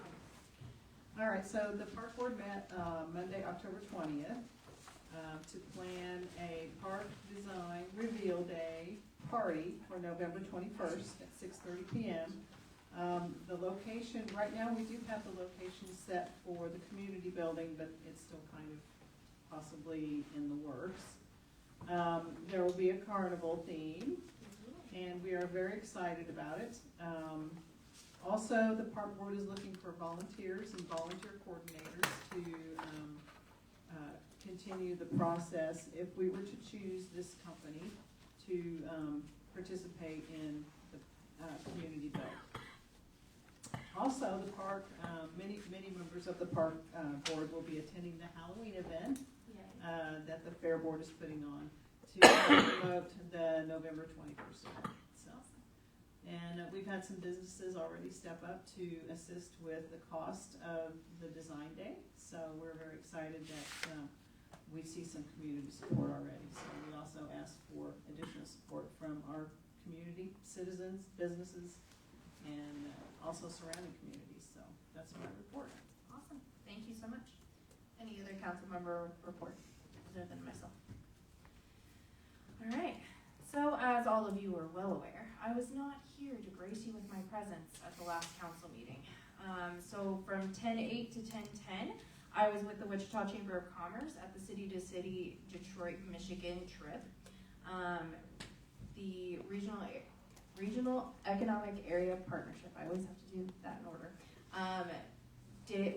All right, so the park board met Monday, October 20th, to plan a park design reveal day party for November 21st at 6:30 p.m. The location, right now, we do have the location set for the community building, but it's still kind of possibly in the works. There will be a carnival theme, and we are very excited about it. Also, the park board is looking for volunteers and volunteer coordinators to continue the process if we were to choose this company to participate in the community build. Also, the park, many members of the park board will be attending the Halloween event that the Fair Board is putting on to promote the November 21st event. So, and we've had some businesses already step up to assist with the cost of the design day. So we're very excited that we see some community support already. So we also ask for additional support from our community, citizens, businesses, and also surrounding communities. So that's my report. Awesome. Thank you so much. Any other council member report other than myself? All right. So as all of you are well aware, I was not here to grace you with my presence at the last council meeting. So from 10/8 to 10/10, I was with the Wichita Chamber of Commerce at the City to City Detroit, Michigan trip. The Regional Economic Area Partnership, I always have to do that in order,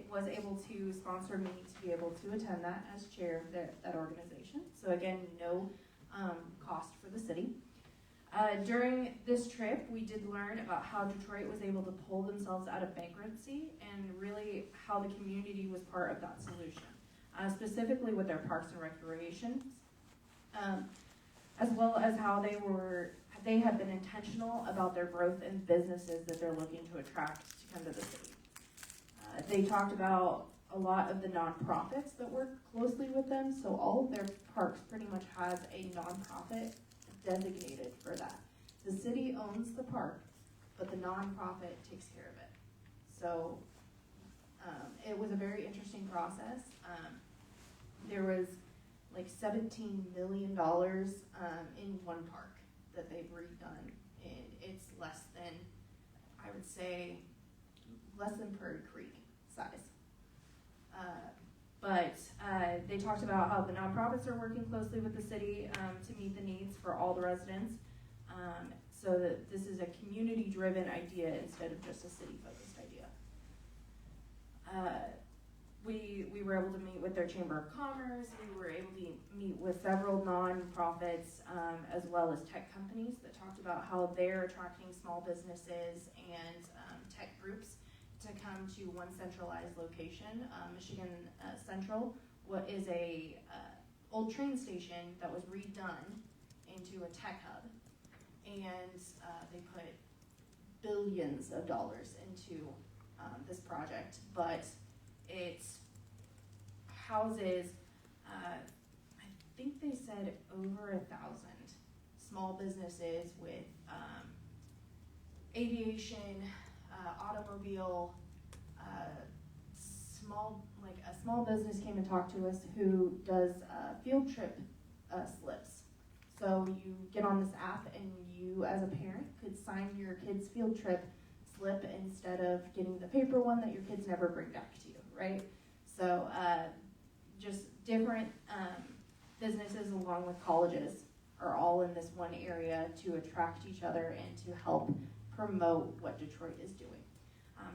was able to sponsor me to be able to attend that as chair of that organization. So again, no cost for the city. During this trip, we did learn about how Detroit was able to pull themselves out of bankruptcy and really how the community was part of that solution, specifically with their parks and recreations, as well as how they have been intentional about their growth and businesses that they're looking to attract to come to the city. They talked about a lot of the nonprofits that work closely with them, so all of their parks pretty much has a nonprofit designated for that. The city owns the park, but the nonprofit takes care of it. So it was a very interesting process. There was like $17 million in one park that they've redone, and it's less than, I would say, less than Prairie Creek size. But they talked about how the nonprofits are working closely with the city to meet the needs for all the residents, so that this is a community-driven idea instead of just a city-focused idea. We were able to meet with their Chamber of Commerce. We were able to meet with several nonprofits as well as tech companies that talked about how they're attracting small businesses and tech groups to come to one centralized location. Michigan Central is a old train station that was redone into a tech hub, and they put billions of dollars into this project, but it houses, I think they said over 1,000 small businesses with aviation, automobile, a small business came and talked to us who does field trip slips. So you get on this app and you as a parent could sign your kid's field trip slip instead of getting the paper one that your kids never bring back to you, right? So just different businesses along with colleges are all in this one area to attract each other and to help promote what Detroit is doing.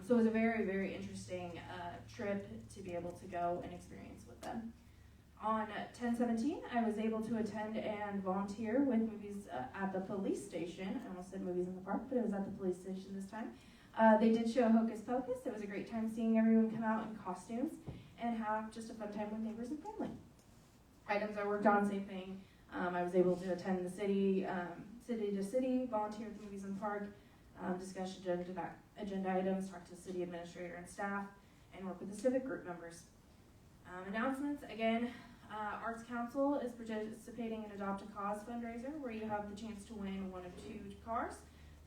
So it was a very, very interesting trip to be able to go and experience with them. On 10/17, I was able to attend and volunteer with movies at the police station. I almost said movies in the park, but it was at the police station this time. They did show Hocus Pocus. It was a great time seeing everyone come out in costumes and have just a fun time with neighbors and family. Items I worked on, same thing. I was able to attend the city to city, volunteer with movies in the park, discuss agenda items, talk to the city administrator and staff, and work with the civic group members. Announcements, again, Arts Council is participating in Adopt a Cause fundraiser where you have the chance to win one of 2 cars.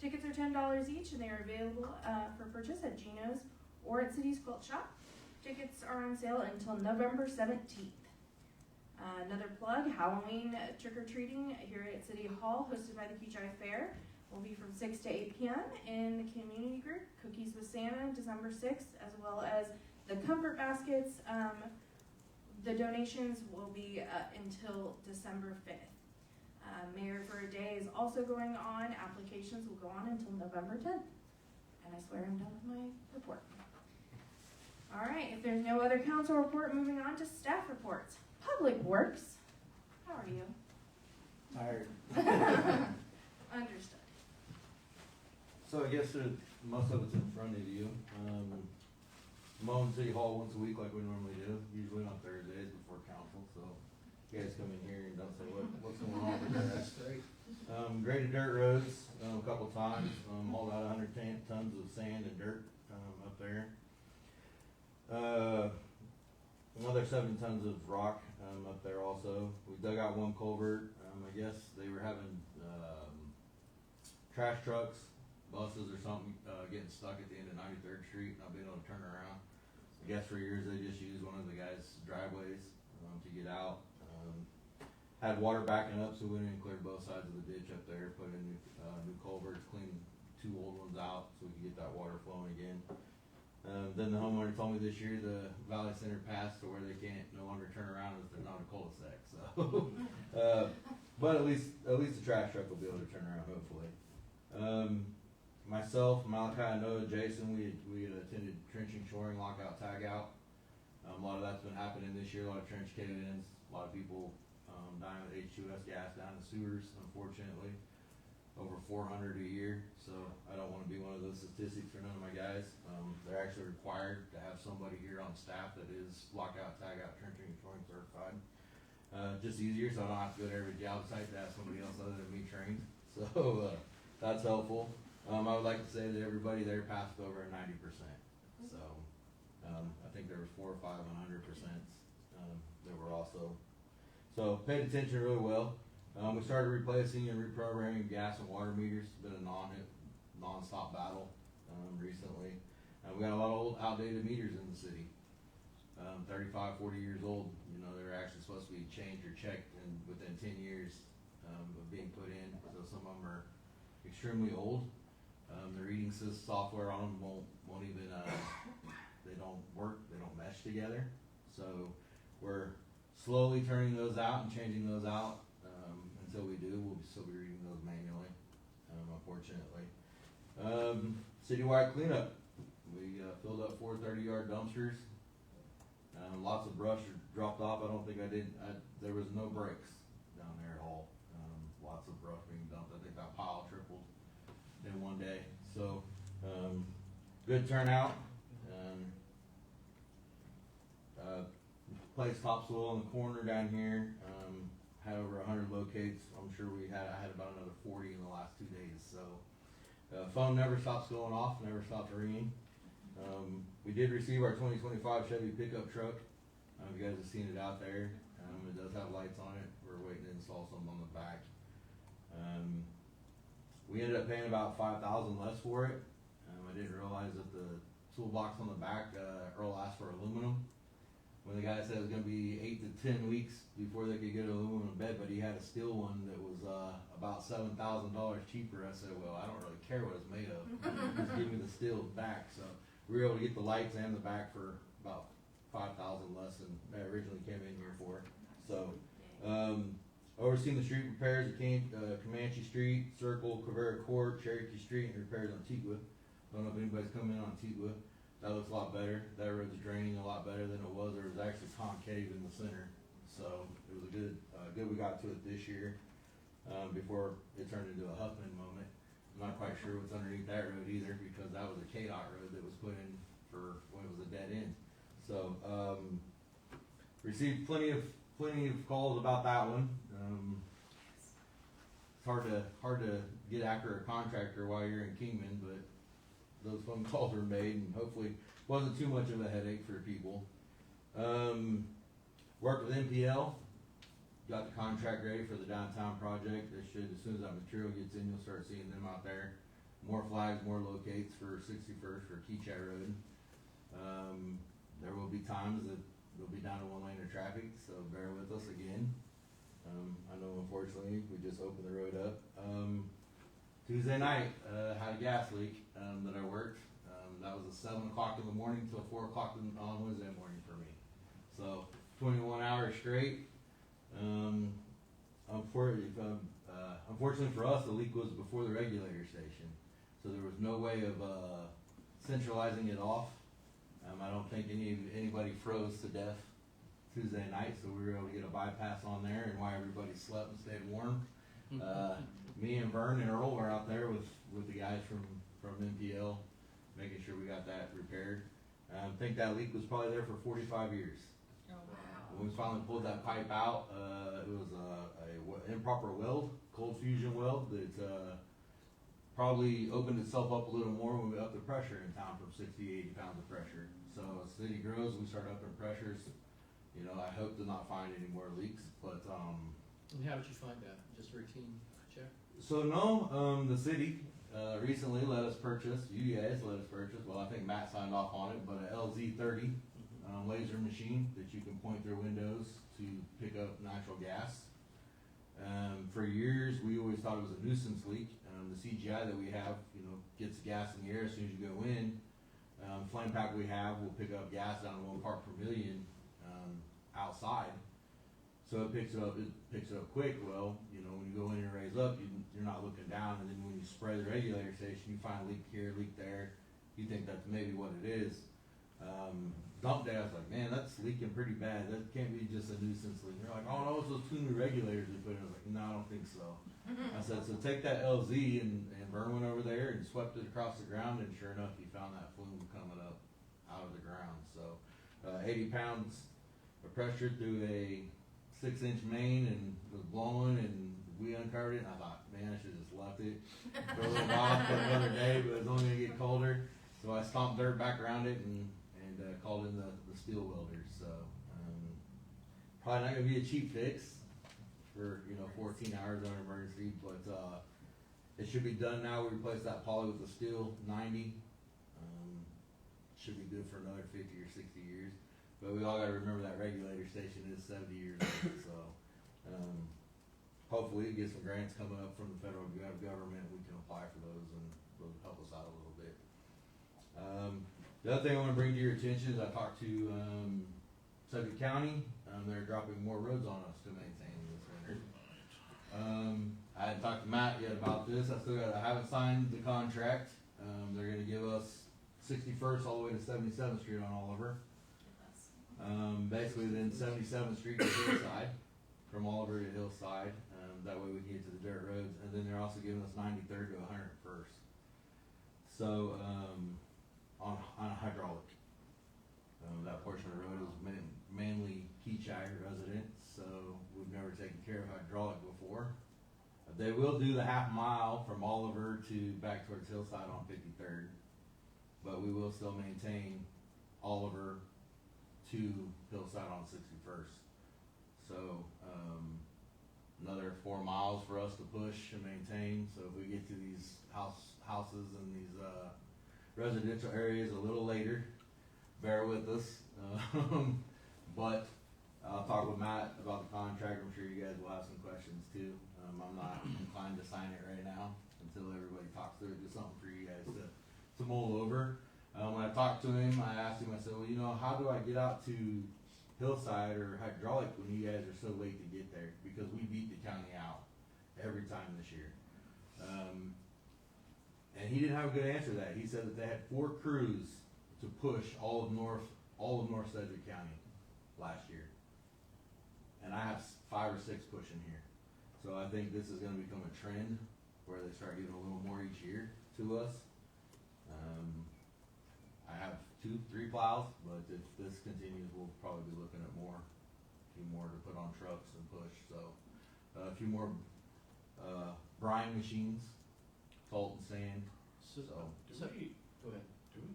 Tickets are $10 each and they are available for purchase at Gino's or at City's Quilt Shop. Tickets are on sale until November 17th. Another plug, Halloween trick-or-treating here at City Hall hosted by the Kechi Fair will be from 6 to 8 p.m. in the community group, Cookies with Santa, December 6th, as well as the comfort baskets. The donations will be until December 5th. Mayor for a Day is also going on. Applications will go on until November 10th. And I swear I'm done with my report. All right, if there's no other council report, moving on to staff reports. Public Works, how are you? Tired. Understood. So I guess most of it's in front of you. Mowing City Hall once a week like we normally do, usually on Thursdays before council, so you guys come in here and don't say what's going on with that. That's great. Graded dirt roads a couple times, hauled out 100 tons of sand and dirt up there. Another 7 tons of rock up there also. We dug out 1 culvert. I guess they were having trash trucks, buses or something getting stuck at the end of 93rd Street, not being able to turn around. I guess for years they just used one of the guys' driveways, to get out. Had water backing up, so we went in and cleared both sides of the ditch up there, put in new culverts, cleaned 2 old ones out so we could get that water flowing again. Then the homeowner told me this year the Valley Center passed to where they can't no longer turn around if they're not a cul-de-sac, so. But at least the trash truck will be able to turn around hopefully. Myself, Malachi, Noah, Jason, we attended trenching, shoring, lockout, tagout. A lot of that's been happening this year, a lot of trench cave-ins, a lot of people dying with H2S gas down the sewers, unfortunately. Over 400 a year, so I don't wanna be one of those statistics for none of my guys. They're actually required to have somebody here on staff that is lockout, tagout, trenching, and shoring certified. Just easier, so I don't have to go to every job site to have somebody else other than me trained, so, that's helpful. I would like to say that everybody there passed over at 90%, so, I think there was 4 or 5 on 100%, that were also, so paid attention really well. We started replacing and reprogramming gas and water meters. It's been a non-stop battle, recently. We got a lot of old outdated meters in the city. 35, 40 years old, you know, they're actually supposed to be changed or checked within 10 years, of being put in. So some of them are extremely old. The reading system software on them won't even, they don't work, they don't mesh together. So we're slowly turning those out and changing those out. Until we do, we'll still be reading those manually, unfortunately. Citywide cleanup. We filled up 4 30-yard dumpsters. Lots of brush dropped off. I don't think there was no breaks down there at all. Lots of brush being dumped. I think that pile tripled in one day. So, good turnout. Placed topsoil in the corner down here. Had over 100 locates. I'm sure I had about another 40 in the last 2 days. So, phone never stops going off, never stops ringing. We did receive our 2025 Chevy pickup truck. You guys have seen it out there. It does have lights on it. We're waiting to install something on the back. We ended up paying about $5,000 less for it. I didn't realize that the toolbox on the back, Earl asked for aluminum. When the guy said it was gonna be 8 to 10 weeks before they could get an aluminum bed, but he had a steel one that was about $7,000 cheaper. I said, well, I don't really care what it's made of. Just give me the steel back. So we were able to get the lights and the back for about $5,000 less than I originally came in here for. So, overseeing the street repairs at Comanche Street, Circle, Caveira Court, Cherokee Street, and repairs on Tequa. Don't know if anybody's come in on Tequa. That looks a lot better. That road's draining a lot better than it was. There was actually concave in the center. So it was a good we got to it this year, before it turned into a Huffman moment. I'm not quite sure what's underneath that road either, because that was a KDOT road that was put in for when it was a dead end. So, received plenty of calls about that one. It's hard to get after a contractor while you're in Kingman, but those phone calls were made, and hopefully wasn't too much of a headache for people. Worked with NPL, got the contract ready for the downtown project. They should, as soon as that material gets in, you'll start seeing them out there. More flags, more locates for 61st for Kechi Road. There will be times that they'll be down to 1 lane of traffic, so bear with us again. I know unfortunately we just opened the road up. Tuesday night, had a gas leak that I worked. That was at 7 o'clock in the morning till 4 o'clock on Wednesday morning for me. So 21 hours straight. Unfortunately for us, the leak was before the regulator station, so there was no way of centralizing it off. I don't think anybody froze to death Tuesday night, so we were able to get a bypass on there, and while everybody slept and stayed warm. Me and Vern and Earl were out there with the guys from NPL, making sure we got that repaired. I think that leak was probably there for 45 years. Oh, wow. When we finally pulled that pipe out, it was a improper weld, cold fusion weld, that probably opened itself up a little more when we upped the pressure in town from 60 to 80 pounds of pressure. So as the city grows, we start upping pressures. You know, I hope to not find any more leaks, but And how did you find that? Just routine check? so no, the city recently let us purchase, you guys let us purchase, well, I think Matt signed off on it, but a LZ30 laser machine that you can point through windows to pick up natural gas. For years, we always thought it was a nuisance leak. The CGI that we have, gets the gas in the air as soon as you go in. Flame pack we have will pick up gas down to 1 part per million outside. So it picks it up quick. Well, when you go in and raise up, you're not looking down, and then when you spray the regulator station, you find a leak here, leak there. You think that's maybe what it is. Dump day, I was like, man, that's leaking pretty bad. That can't be just a nuisance leak. They're like, oh no, it's those 2 new regulators they put in. I was like, no, I don't think so. I said, so take that LZ and burn one over there, and swept it across the ground, and sure enough, you found that flume coming up out of the ground. So 80 pounds of pressure through a 6-inch main, and was blowing, and we uncovered it, and I thought, man, I should have just left it for a little while for another day, but it was only gonna get colder. So I stomped dirt back around it and called in the steel welders. So probably not gonna be a cheap fix for 14 hours on emergency, but it should be done now. We replaced that poly with the steel 90. Should be good for another 50 or 60 years. But we all gotta remember that regulator station is 70 years old. So hopefully we get some grants coming up from the federal government. We can apply for those, and those will help us out a little bit. The other thing I want to bring to your attention is I talked to Subject County. They're dropping more roads on us to maintain this winter. I hadn't talked to Matt yet about this. I haven't signed the contract. They're going to give us 61st all the way to 77th Street on Oliver. Basically then 77th Street to Hillside, from Oliver to Hillside. That way we can get to the dirt roads. And then they're also giving us 93rd to 101st. So on a hydraulic. That portion of the road is mainly Kechi residents, so we've never taken care of hydraulic before. They will do the half mile from Oliver to back towards Hillside on 53rd, but we will still maintain Oliver to Hillside on 61st. So another 4 miles for us to push and maintain. So if we get to these houses and these residential areas a little later, bear with us. But I'll talk with Matt about the contract. I'm sure you guys will have some questions too. I'm not inclined to sign it right now until everybody talks through it. Just something for you guys to mull over. When I talked to him, I asked him, I said, well, how do I get out to Hillside or hydraulic when you guys are so late to get there? Because we beat the county out every time this year. And he didn't have a good answer to that. He said that they had 4 crews to push all of North Sedgwick County last year. And I have 5 or 6 pushing here. So I think this is gonna become a trend where they start giving a little more each year to us. I have 2-3 plows, but if this continues, we'll probably be looking at a few more to put on trucks and push. So a few more brine machines, salt and sand. Do we Go ahead.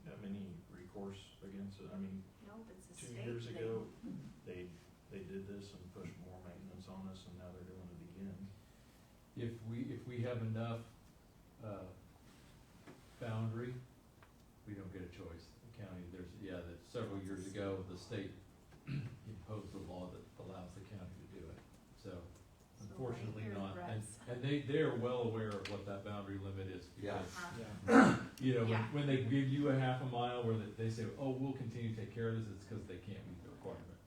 have any recourse against it? I mean, Nope, it's a 2 state years thing. ago, they did this and pushed more maintenance on us, and now they're doing it again. If we have enough boundary, we don't get a choice. The county, that several years ago, the state imposed a law that allows the county to do it. So unfortunately right here, not. Brett's. And they're well aware of what that boundary limit is. Yeah. Because, Yeah. when they give you a half a mile where they say, oh, we'll continue to take care of this, it's because they can't meet the requirement.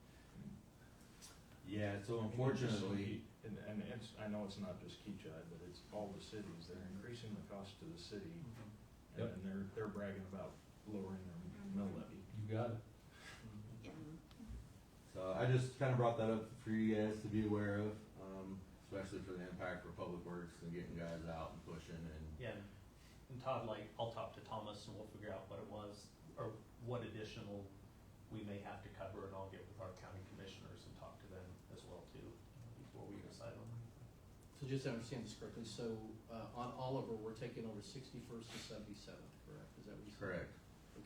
Yeah, so unfortunately, And it's, I know it's not just Kechi, but it's all the cities. They're increasing the cost to the city, Yep. and they're bragging about lowering their mill levy. You got it. so I just kind of brought that up for you guys to be aware of, especially for the impact for Public Works and getting guys out and pushing and. Yeah, and Todd, I'll talk to Thomas and we'll figure out what it was, or what additional we may have to cover, and I'll get with our county commissioners and talk to them as well too, before we decide on anything. So just to understand this correctly, so on Oliver, we're taking over 61st to 77th, correct? Is that what you said? Correct.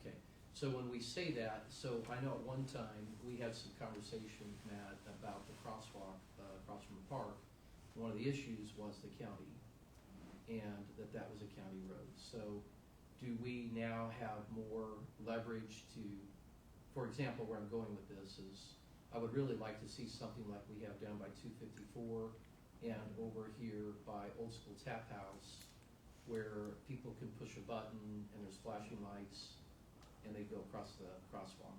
Okay, so when we say that, so I know at one time, we had some conversation, Matt, about the crosswalk across from the park. One of the issues was the county and that was a county road. So do we now have more leverage to, for example, where I'm going with this is, I would really like to see something like we have down by 254 and over here by Old School Tap House, where people can push a button and there's flashing lights and they go across the crosswalk.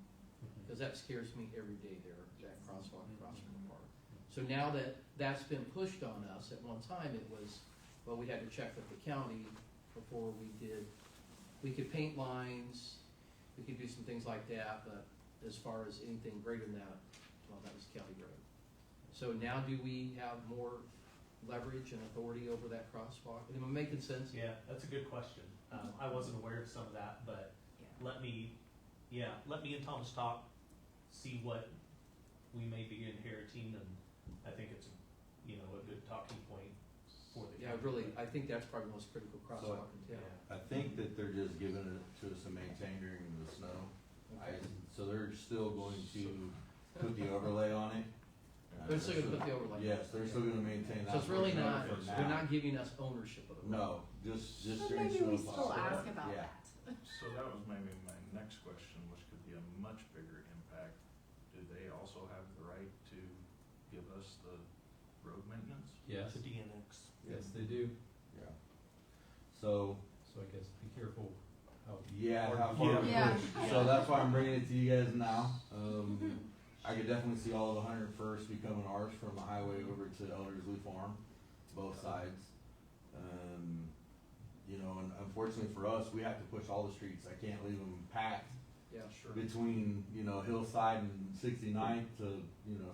Because that scares me every day there, that crosswalk across from the park. So now that that's been pushed on us, at one time it was, well, we had to check with the county before we could paint lines, we could do some things like that, but as far as anything greater than that, well, that was county road. So now do we have more leverage and authority over that crosswalk? Am I making sense? Yeah, that's a good question. I wasn't aware of some of that, but let me and Thomas talk, see what we may be inheriting, and I think it's, a good talking point for the Yeah, county. really, I think that's probably the most critical crosswalk in town. I think that they're just giving it to us to maintain during the snow. So they're still going to put the overlay on it. They're still gonna put the overlay. Yes, they're still gonna maintain that. So it's really portion not, for now. they're not giving us ownership of the road. No, just But during maybe we snowfall. still ask about Yeah. that. So that was maybe my next question, which could be a much bigger impact. Do they also have the right to give us the road maintenance? Yes, It's a DNX. yes, they do. Yeah. So, So I guess be careful how. yeah, Or- how far we Yeah. push. So that's why I'm bringing it to you guys now. I could definitely see all of 101st becoming ours from the highway over to Eldersley Farm, both sides. And unfortunately for us, we have to push all the streets. I can't leave them packed Yeah, sure. between, Hillside and 69th to,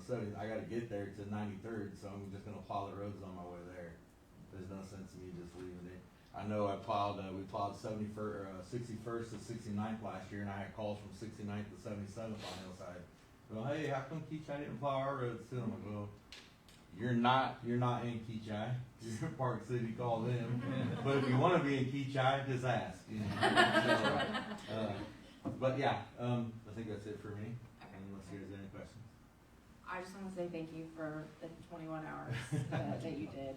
70th. I gotta get there to 93rd, so I'm just gonna plow the roads on my way there. There's no sense in me just leaving it. I know we plowed 61st to 69th last year, and I had calls from 69th to 77th on Hillside. Well, hey, how come Kechi didn't plow our roads too? I'm like, well, you're not in Kechi. You're Park City, call them. But if you wanna be in Kechi, just ask, But yeah, I think that's it for me, unless you guys have any questions. I just want to say thank you for the 21 hours that you did.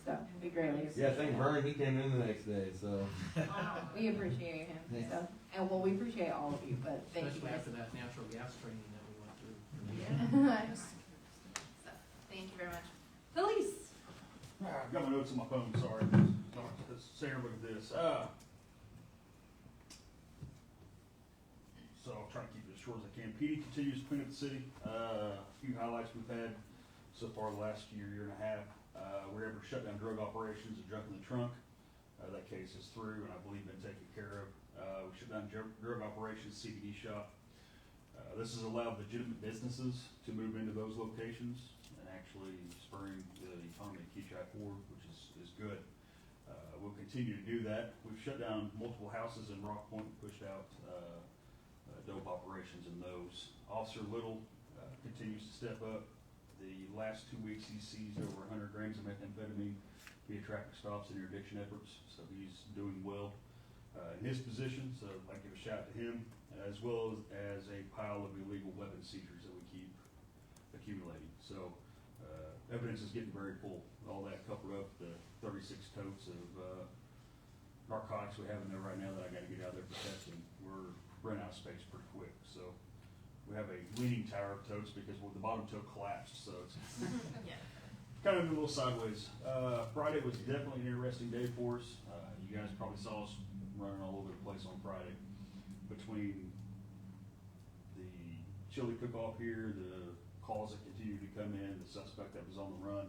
So we greatly appreciate Yeah, thank it. Vern, he came in the next day, so. We appreciate him. Thanks. So, and we appreciate all of you, but thank you Especially guys. after that natural gas training that we went through. Yeah. So, thank you very much. Police. I've got my notes on my phone, sorry. Sarah, look at this. So I'll try to keep it as short as I can. PD continues to clean up the city. A few highlights we've had so far the last year and a half. We were able to shut down drug operations and junk in the trunk. That case is through and I believe been taken care of. We shut down drug operations CBD shop. This has allowed legitimate businesses to move into those locations and actually spurring the economy of Kechi forward, which is good. We'll continue to do that. We've shut down multiple houses in Rock Point, pushed out dope operations in those. Officer Little continues to step up. The last 2 weeks he's seized over 100 grams of methamphetamine via traffic stops and interdiction efforts, so he's doing well in his position, so I'd like to give a shout out to him, as well as a pile of illegal weapon seizures that we keep accumulating. So evidence is getting very full. All that coupled up the 36 totes of narcotics we have in there right now that I gotta get out there for testing. We're running out of space pretty quick, so we have a leaning tower of totes because the bottom tote collapsed, so it's kind of a little sideways. Friday was definitely an interesting day for us. You guys probably saw us running all over the place on Friday between the chili cook-off here, the calls that continued to come in, the suspect that was on the run,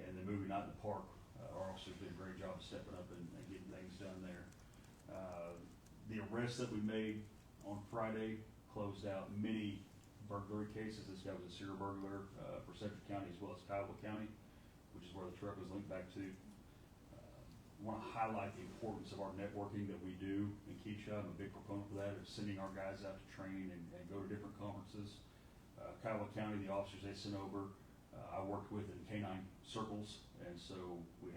and the movie Night in the Park. Our officers did a great job of stepping up and getting things done there. The arrests that we made on Friday closed out many burglary cases. This guy was a serial burglar for Central County as well as Kiowa County, which is where the truck was linked back to. I want to highlight the importance of our networking that we do in Kechi. I'm a big proponent for that, of sending our guys out to train and go to different conferences. Kiowa County, the officers they sent over, I worked with in canine circles, and so we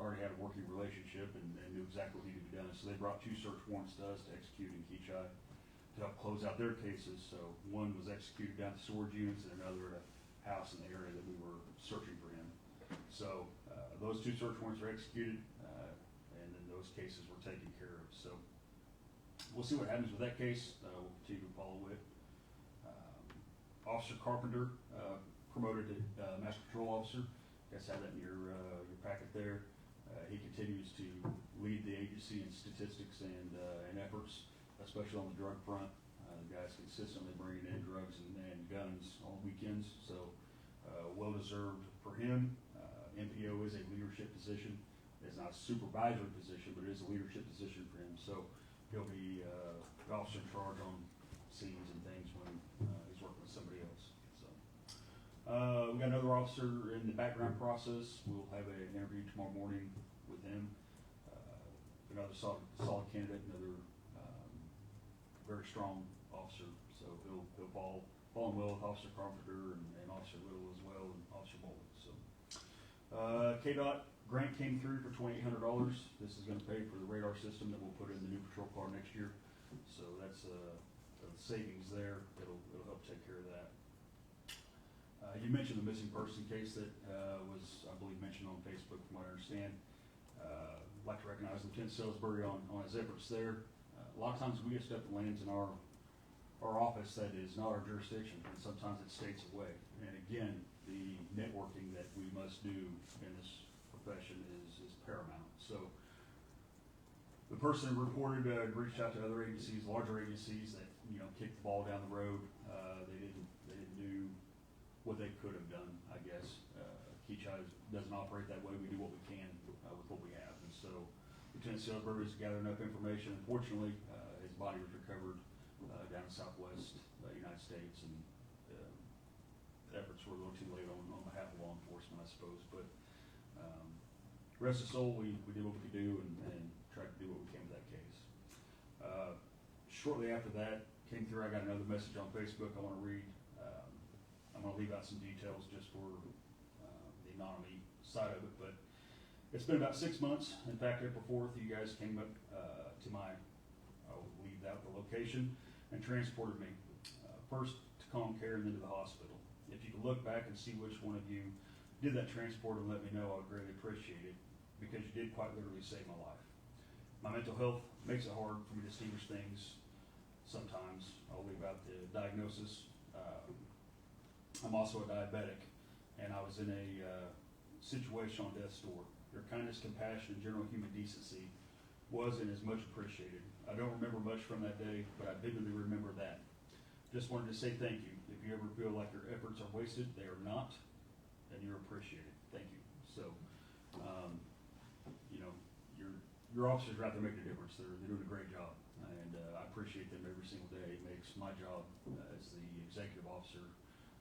already had a working relationship and knew exactly what needed to be done. So they brought 2 search warrants to us to execute in Kechi to help close out their cases. So one was executed down at the storage units and another at a house in the area that we were searching for him. So those 2 search warrants are executed. those cases were taken care of. So we'll see what happens with that case. We'll continue to follow it. Officer Carpenter, promoted to Master Patrol Officer. You guys have that in your packet there. He continues to lead the agency in statistics and efforts, especially on the drug front. The guy's consistently bringing in drugs and guns on weekends, so well-deserved for him. MPO is a leadership position. It's not a supervisory position, but it is a leadership position for him. So he'll be the officer in charge on scenes and things when he's working with somebody else. So we got another officer in the background process. We'll have an interview tomorrow morning with him. Another solid candidate, another very strong officer. So he'll fall in well with Officer Carpenter and Officer Little as well, and Officer Bolton. So KDOT grant came through for $2,800. This is going to pay for the radar system that we'll put in the new patrol car next year. So that's savings there. It'll help take care of that. You mentioned the missing person case that was, I believe, mentioned on Facebook, from what I understand. I'd like to recognize Lieutenant Salisbury on his efforts there. A lot of times we get stuff that lands in our office that is not our jurisdiction, and sometimes it states away. And again, the networking that we must do in this profession is paramount. So the person reported reached out to other agencies, larger agencies that kicked the ball down the road. They didn't do what they could have done, I guess. Kechi doesn't operate that way. We do what we can with what we have. And so Lieutenant Salisbury is gathering up information. Unfortunately, his body was recovered down in southwest United States, and efforts were a little too late on behalf of law enforcement, I suppose. But rest of soul, we did what we could do and tried to do what we can with that case. Shortly after that came through, I got another message on Facebook I want to read. I'm going to leave out some details just for the anonymity side of it, but it's been about 6 months. In fact, April 4th, you guys came up to I'll leave out the location, and transported me first to Calm Care and then to the hospital. If you could look back and see which one of you did that transport and let me know, I would greatly appreciate it, because you did quite literally save my life. My mental health makes it hard for me to distinguish things sometimes. I'll leave out the diagnosis. I'm also a diabetic, and I was in a situation on death's door. Your kindness, compassion, and general human decency was and is much appreciated. I don't remember much from that day, but I vividly remember that. Just wanted to say thank you. If you ever feel like your efforts are wasted, they are not, and you're appreciated. Thank you. So, your officers are out there making a difference. They're doing a great job, and I appreciate them every single day. It makes my job as the executive officer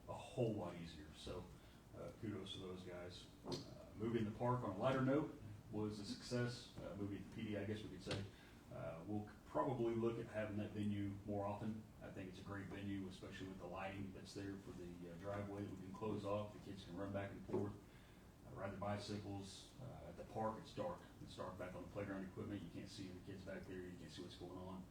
a whole lot easier. So, kudos to those guys. Moving the park on a lighter note was a success. Moving the PD, I guess we could say. We'll probably look at having that venue more often. I think it's a great venue, especially with the lighting that's there for the driveway that we can close off. The kids can run back and forth, ride their bicycles. At the park, it's dark. It's dark back on the playground equipment. You can't see the kids back there. You can't see what's going on.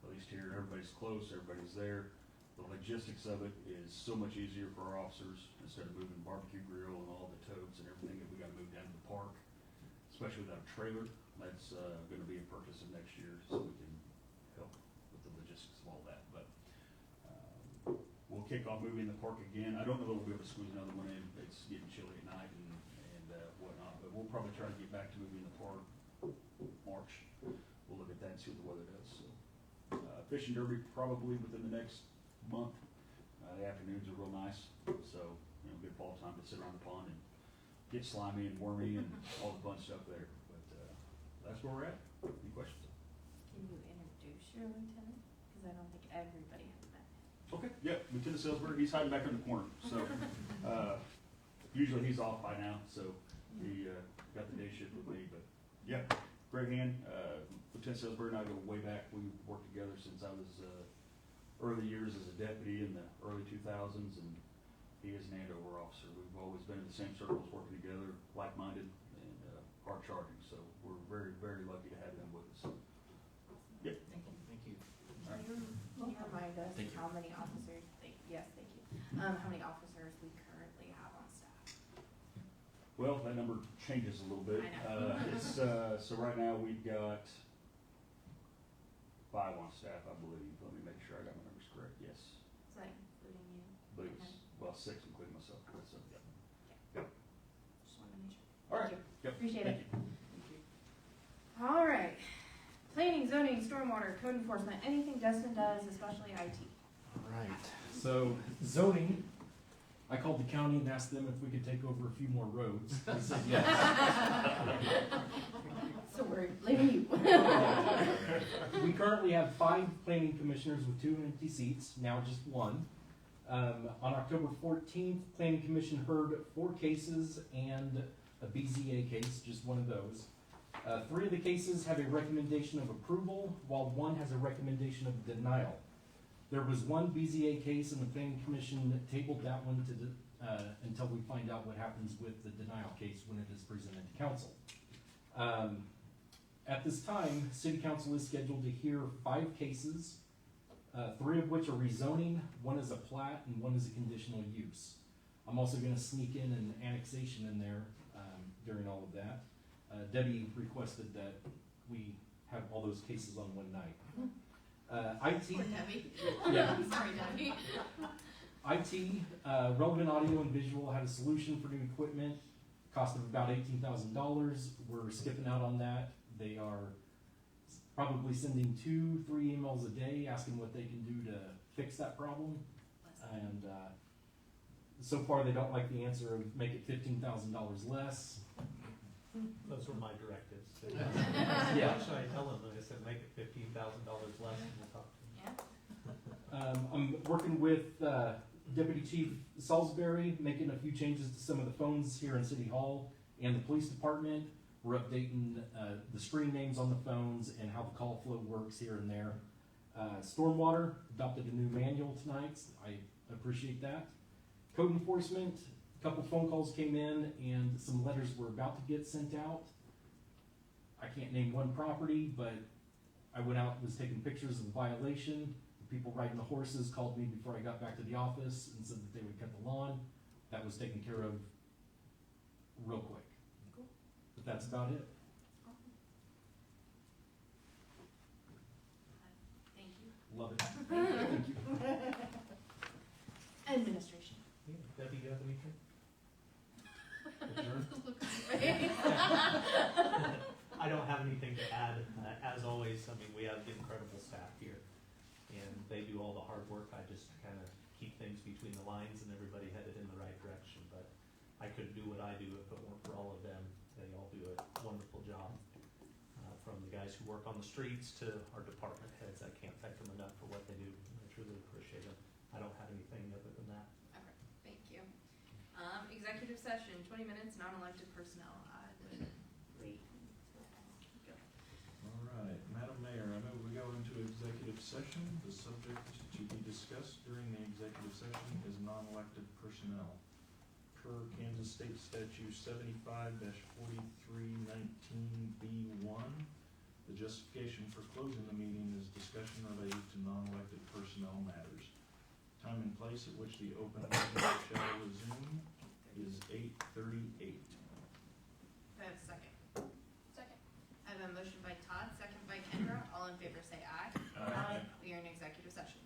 At least here, everybody's close. Everybody's there. The logistics of it is so much easier for our officers, instead of moving the barbecue grill and all the totes and everything that we got to move down to the park, especially without a trailer. That's going to be a purchase of next year, so we can help with the logistics of all that. But we'll kick off moving the park again. I don't know that we'll be able to squeeze another one in. It's getting chilly at night and whatnot, but we'll probably try to get back to moving the park March. We'll look at that and see what the weather does. So fishing derby probably within the next month. The afternoons are real nice, so good fall time to sit around the pond and get slimy and wormy and all the fun stuff there. But that's where we're at. Any questions? Can you introduce your lieutenant? Because I don't think everybody has met him. Okay, yeah, Lieutenant Salisbury, he's hiding back in the corner. So usually he's off by now, so he got the day shift with me. But yeah, great hand. Lieutenant Salisbury and I go way back. We worked together since I was early years as a deputy in the early 2000s, and he is an Andover officer. We've always been in the same circles, working together, like-minded, and hard charging. So we're very, very lucky to have him with us. Yep. Thank you. Can you remind us how many officers, how many officers we currently have on staff? Well, that number changes a little bit. I know. So right now we've got 5 on staff, I believe. Let me make sure I got my numbers correct. Yes. Is that including you? But it's, well, 6 including myself. So, yeah. Just wanted to make sure. All right. Thank you. Yep. Appreciate Thank it. you. All right. Planning, zoning, stormwater, code enforcement, anything Dustin does, especially IT. Right, so zoning, I called the county and asked them if we could take over a few more roads. They said yes. So we're leaving you. We currently have 5 planning commissioners with 2 empty seats, now just 1. On October 14th, planning commission heard 4 cases and a BZA case, just one of those. 3 of the cases have a recommendation of approval, while 1 has a recommendation of denial. There was 1 BZA case, and the planning commission tabled that one until we find out what happens with the denial case when it is presented to council. At this time, city council is scheduled to hear 5 cases, 3 of which are rezoning, 1 is a plat, and 1 is a conditional use. I'm also going to sneak in an annexation in there during all of that. Debbie requested that we have all those cases on one night. IT. Poor Debbie. Yeah. Sorry, Debbie. IT, relevant audio and visual had a solution for new equipment, cost of about $18,000. We're skipping out on that. They are probably sending 2-3 emails a day asking what they can do to fix that problem. And so far they don't like the answer of make it $15,000 less. Those were my directives. Yeah. Actually, I tell them, I said, make it $15,000 less and we'll talk to them. Yeah. I'm working with Deputy Chief Salisbury, making a few changes to some of the phones here in City Hall and the police department. We're updating the screen names on the phones and how the call flow works here and there. Stormwater adopted a new manual tonight. I appreciate that. Code enforcement, a couple phone calls came in and some letters were about to get sent out. I can't name one property, but I went out and was taking pictures of the violation. The people riding the horses called me before I got back to the office and said that they would cut the lawn. That was taken care of real quick. Cool. But that's about it. Thank you. Love it. Thank you. Administration. Yeah, Debbie, you have anything? I don't have anything to add. As always, I mean, we have incredible staff here, and they do all the hard work. I just kind of keep things between the lines and everybody headed in the right direction. But I couldn't do what I do if it weren't for all of them. They all do a wonderful job. From the guys who work on the streets to our department heads, I can't thank them enough for what they do. I truly appreciate them. I don't have anything other than that. Okay, thank you. Executive session, 20 minutes, non-elected personnel. I would wait. Go. All right, Madam Mayor, I move we go into executive session. The subject to be discussed during the executive session is non-elected personnel. Per Kansas State Statute 75-4319B1, the justification for closing the meeting is discussion related to non-elected personnel matters. Time and place at which the open meeting shall resume is 8:38. Do I have a second? Second. I have a motion by Todd, second by Kendra. All in favor say aye. Aye. We are in executive session.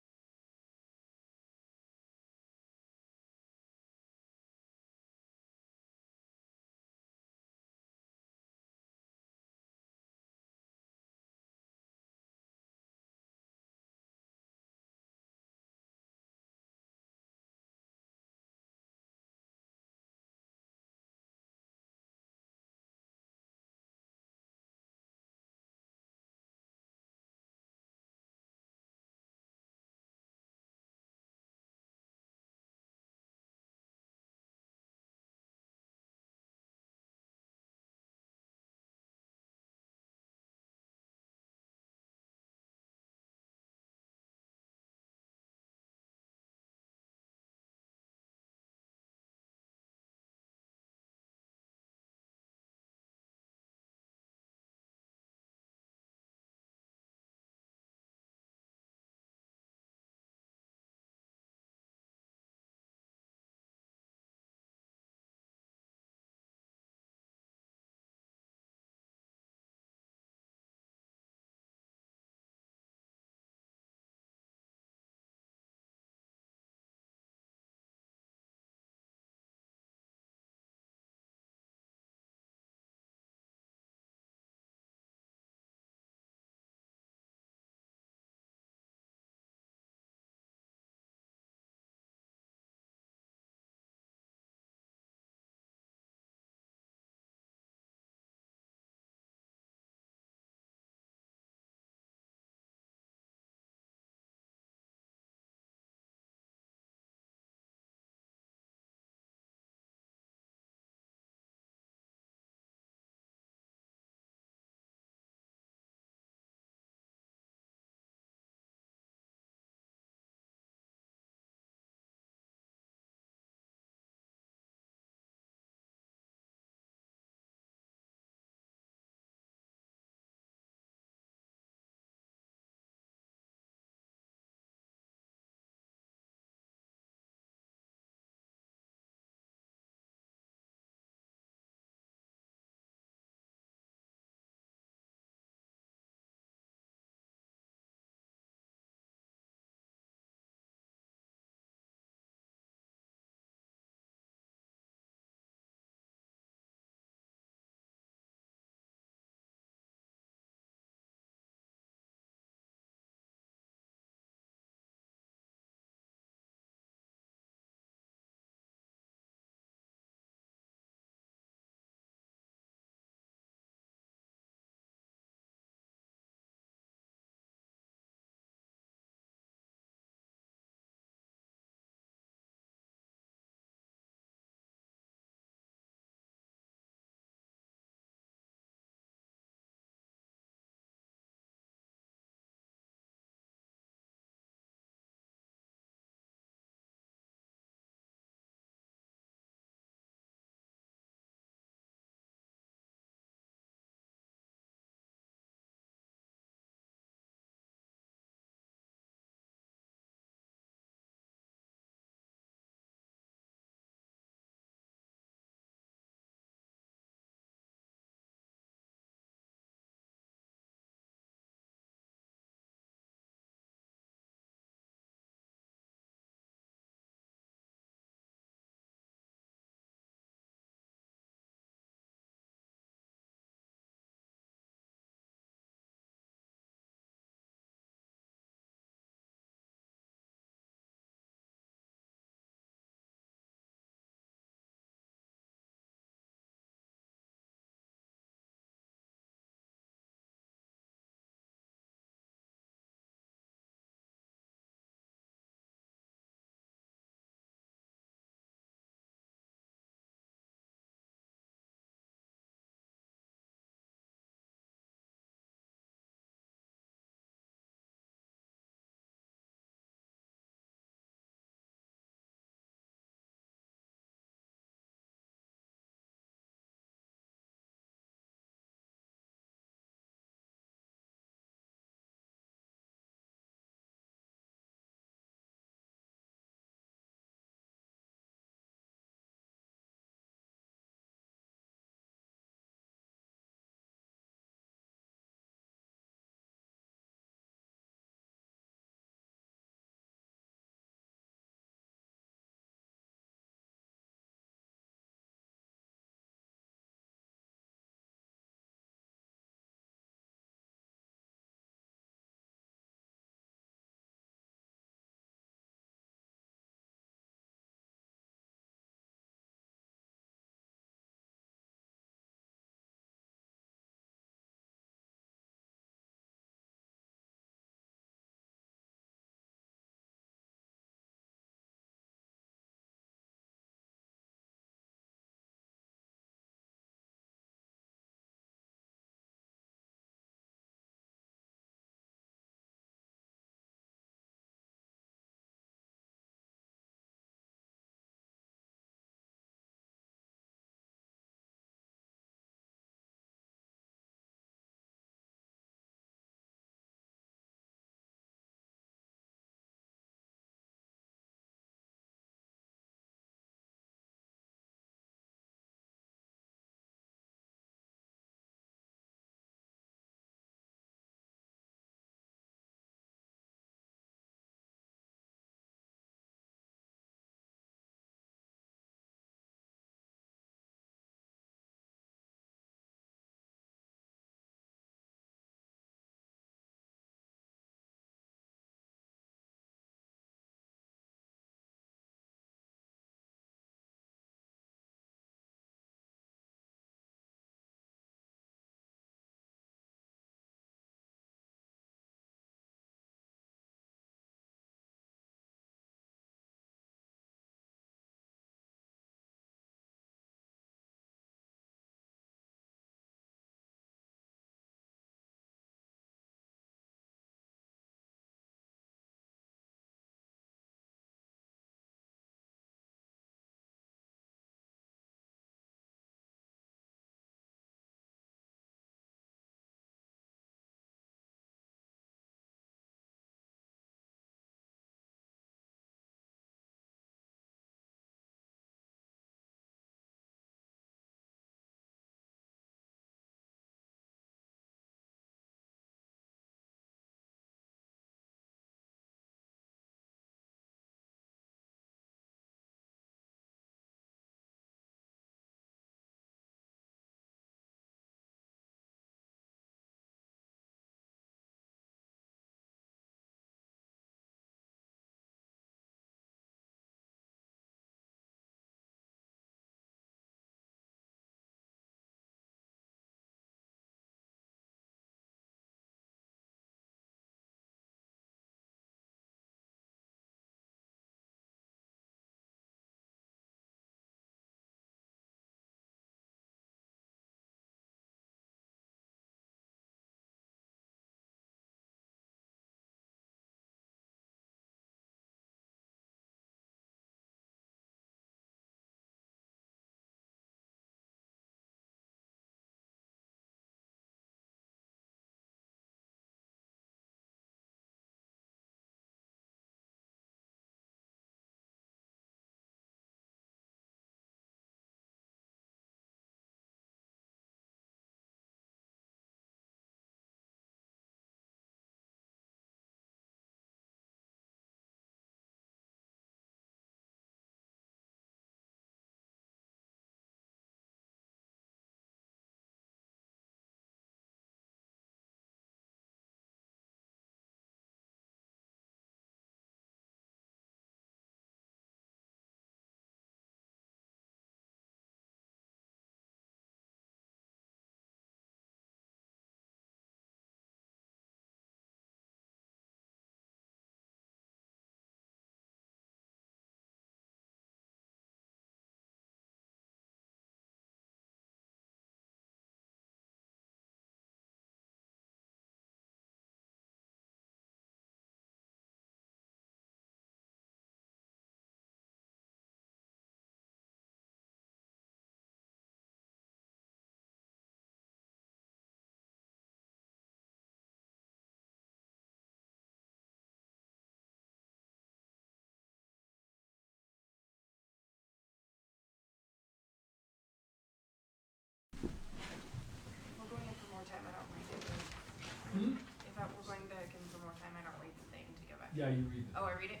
Yeah, you read the. Oh, I read it.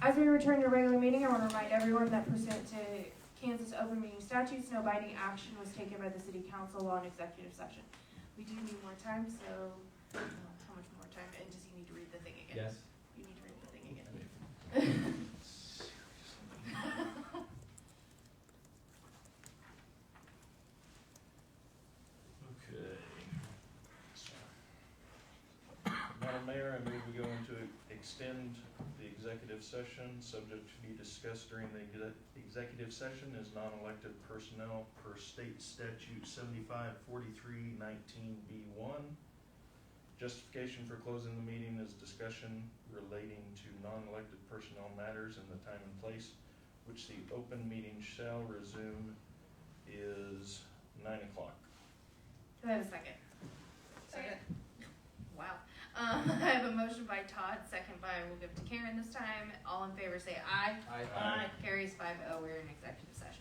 As we return to regular meeting, I want to remind everyone that pursuant to Kansas open meeting statutes, no binding action was taken by the city council while in executive session. We do need more time, so how much more time? And does he need to read the thing again? Yes. You need to read the thing again. Okay. Madam Mayor, I move we go into extend the executive session, subject to be discussed during the executive session is non-elected personnel per state statute 754319B1. Justification for closing the meeting is discussion relating to non-elected personnel matters and the time and place which the open meeting shall resume is 9 o'clock. Do I have a second? Second. Wow. I have a motion by Todd, second by, we'll give to Karen this time. All in favor say aye. Aye. Aye. Carries 5-0. We're in executive session.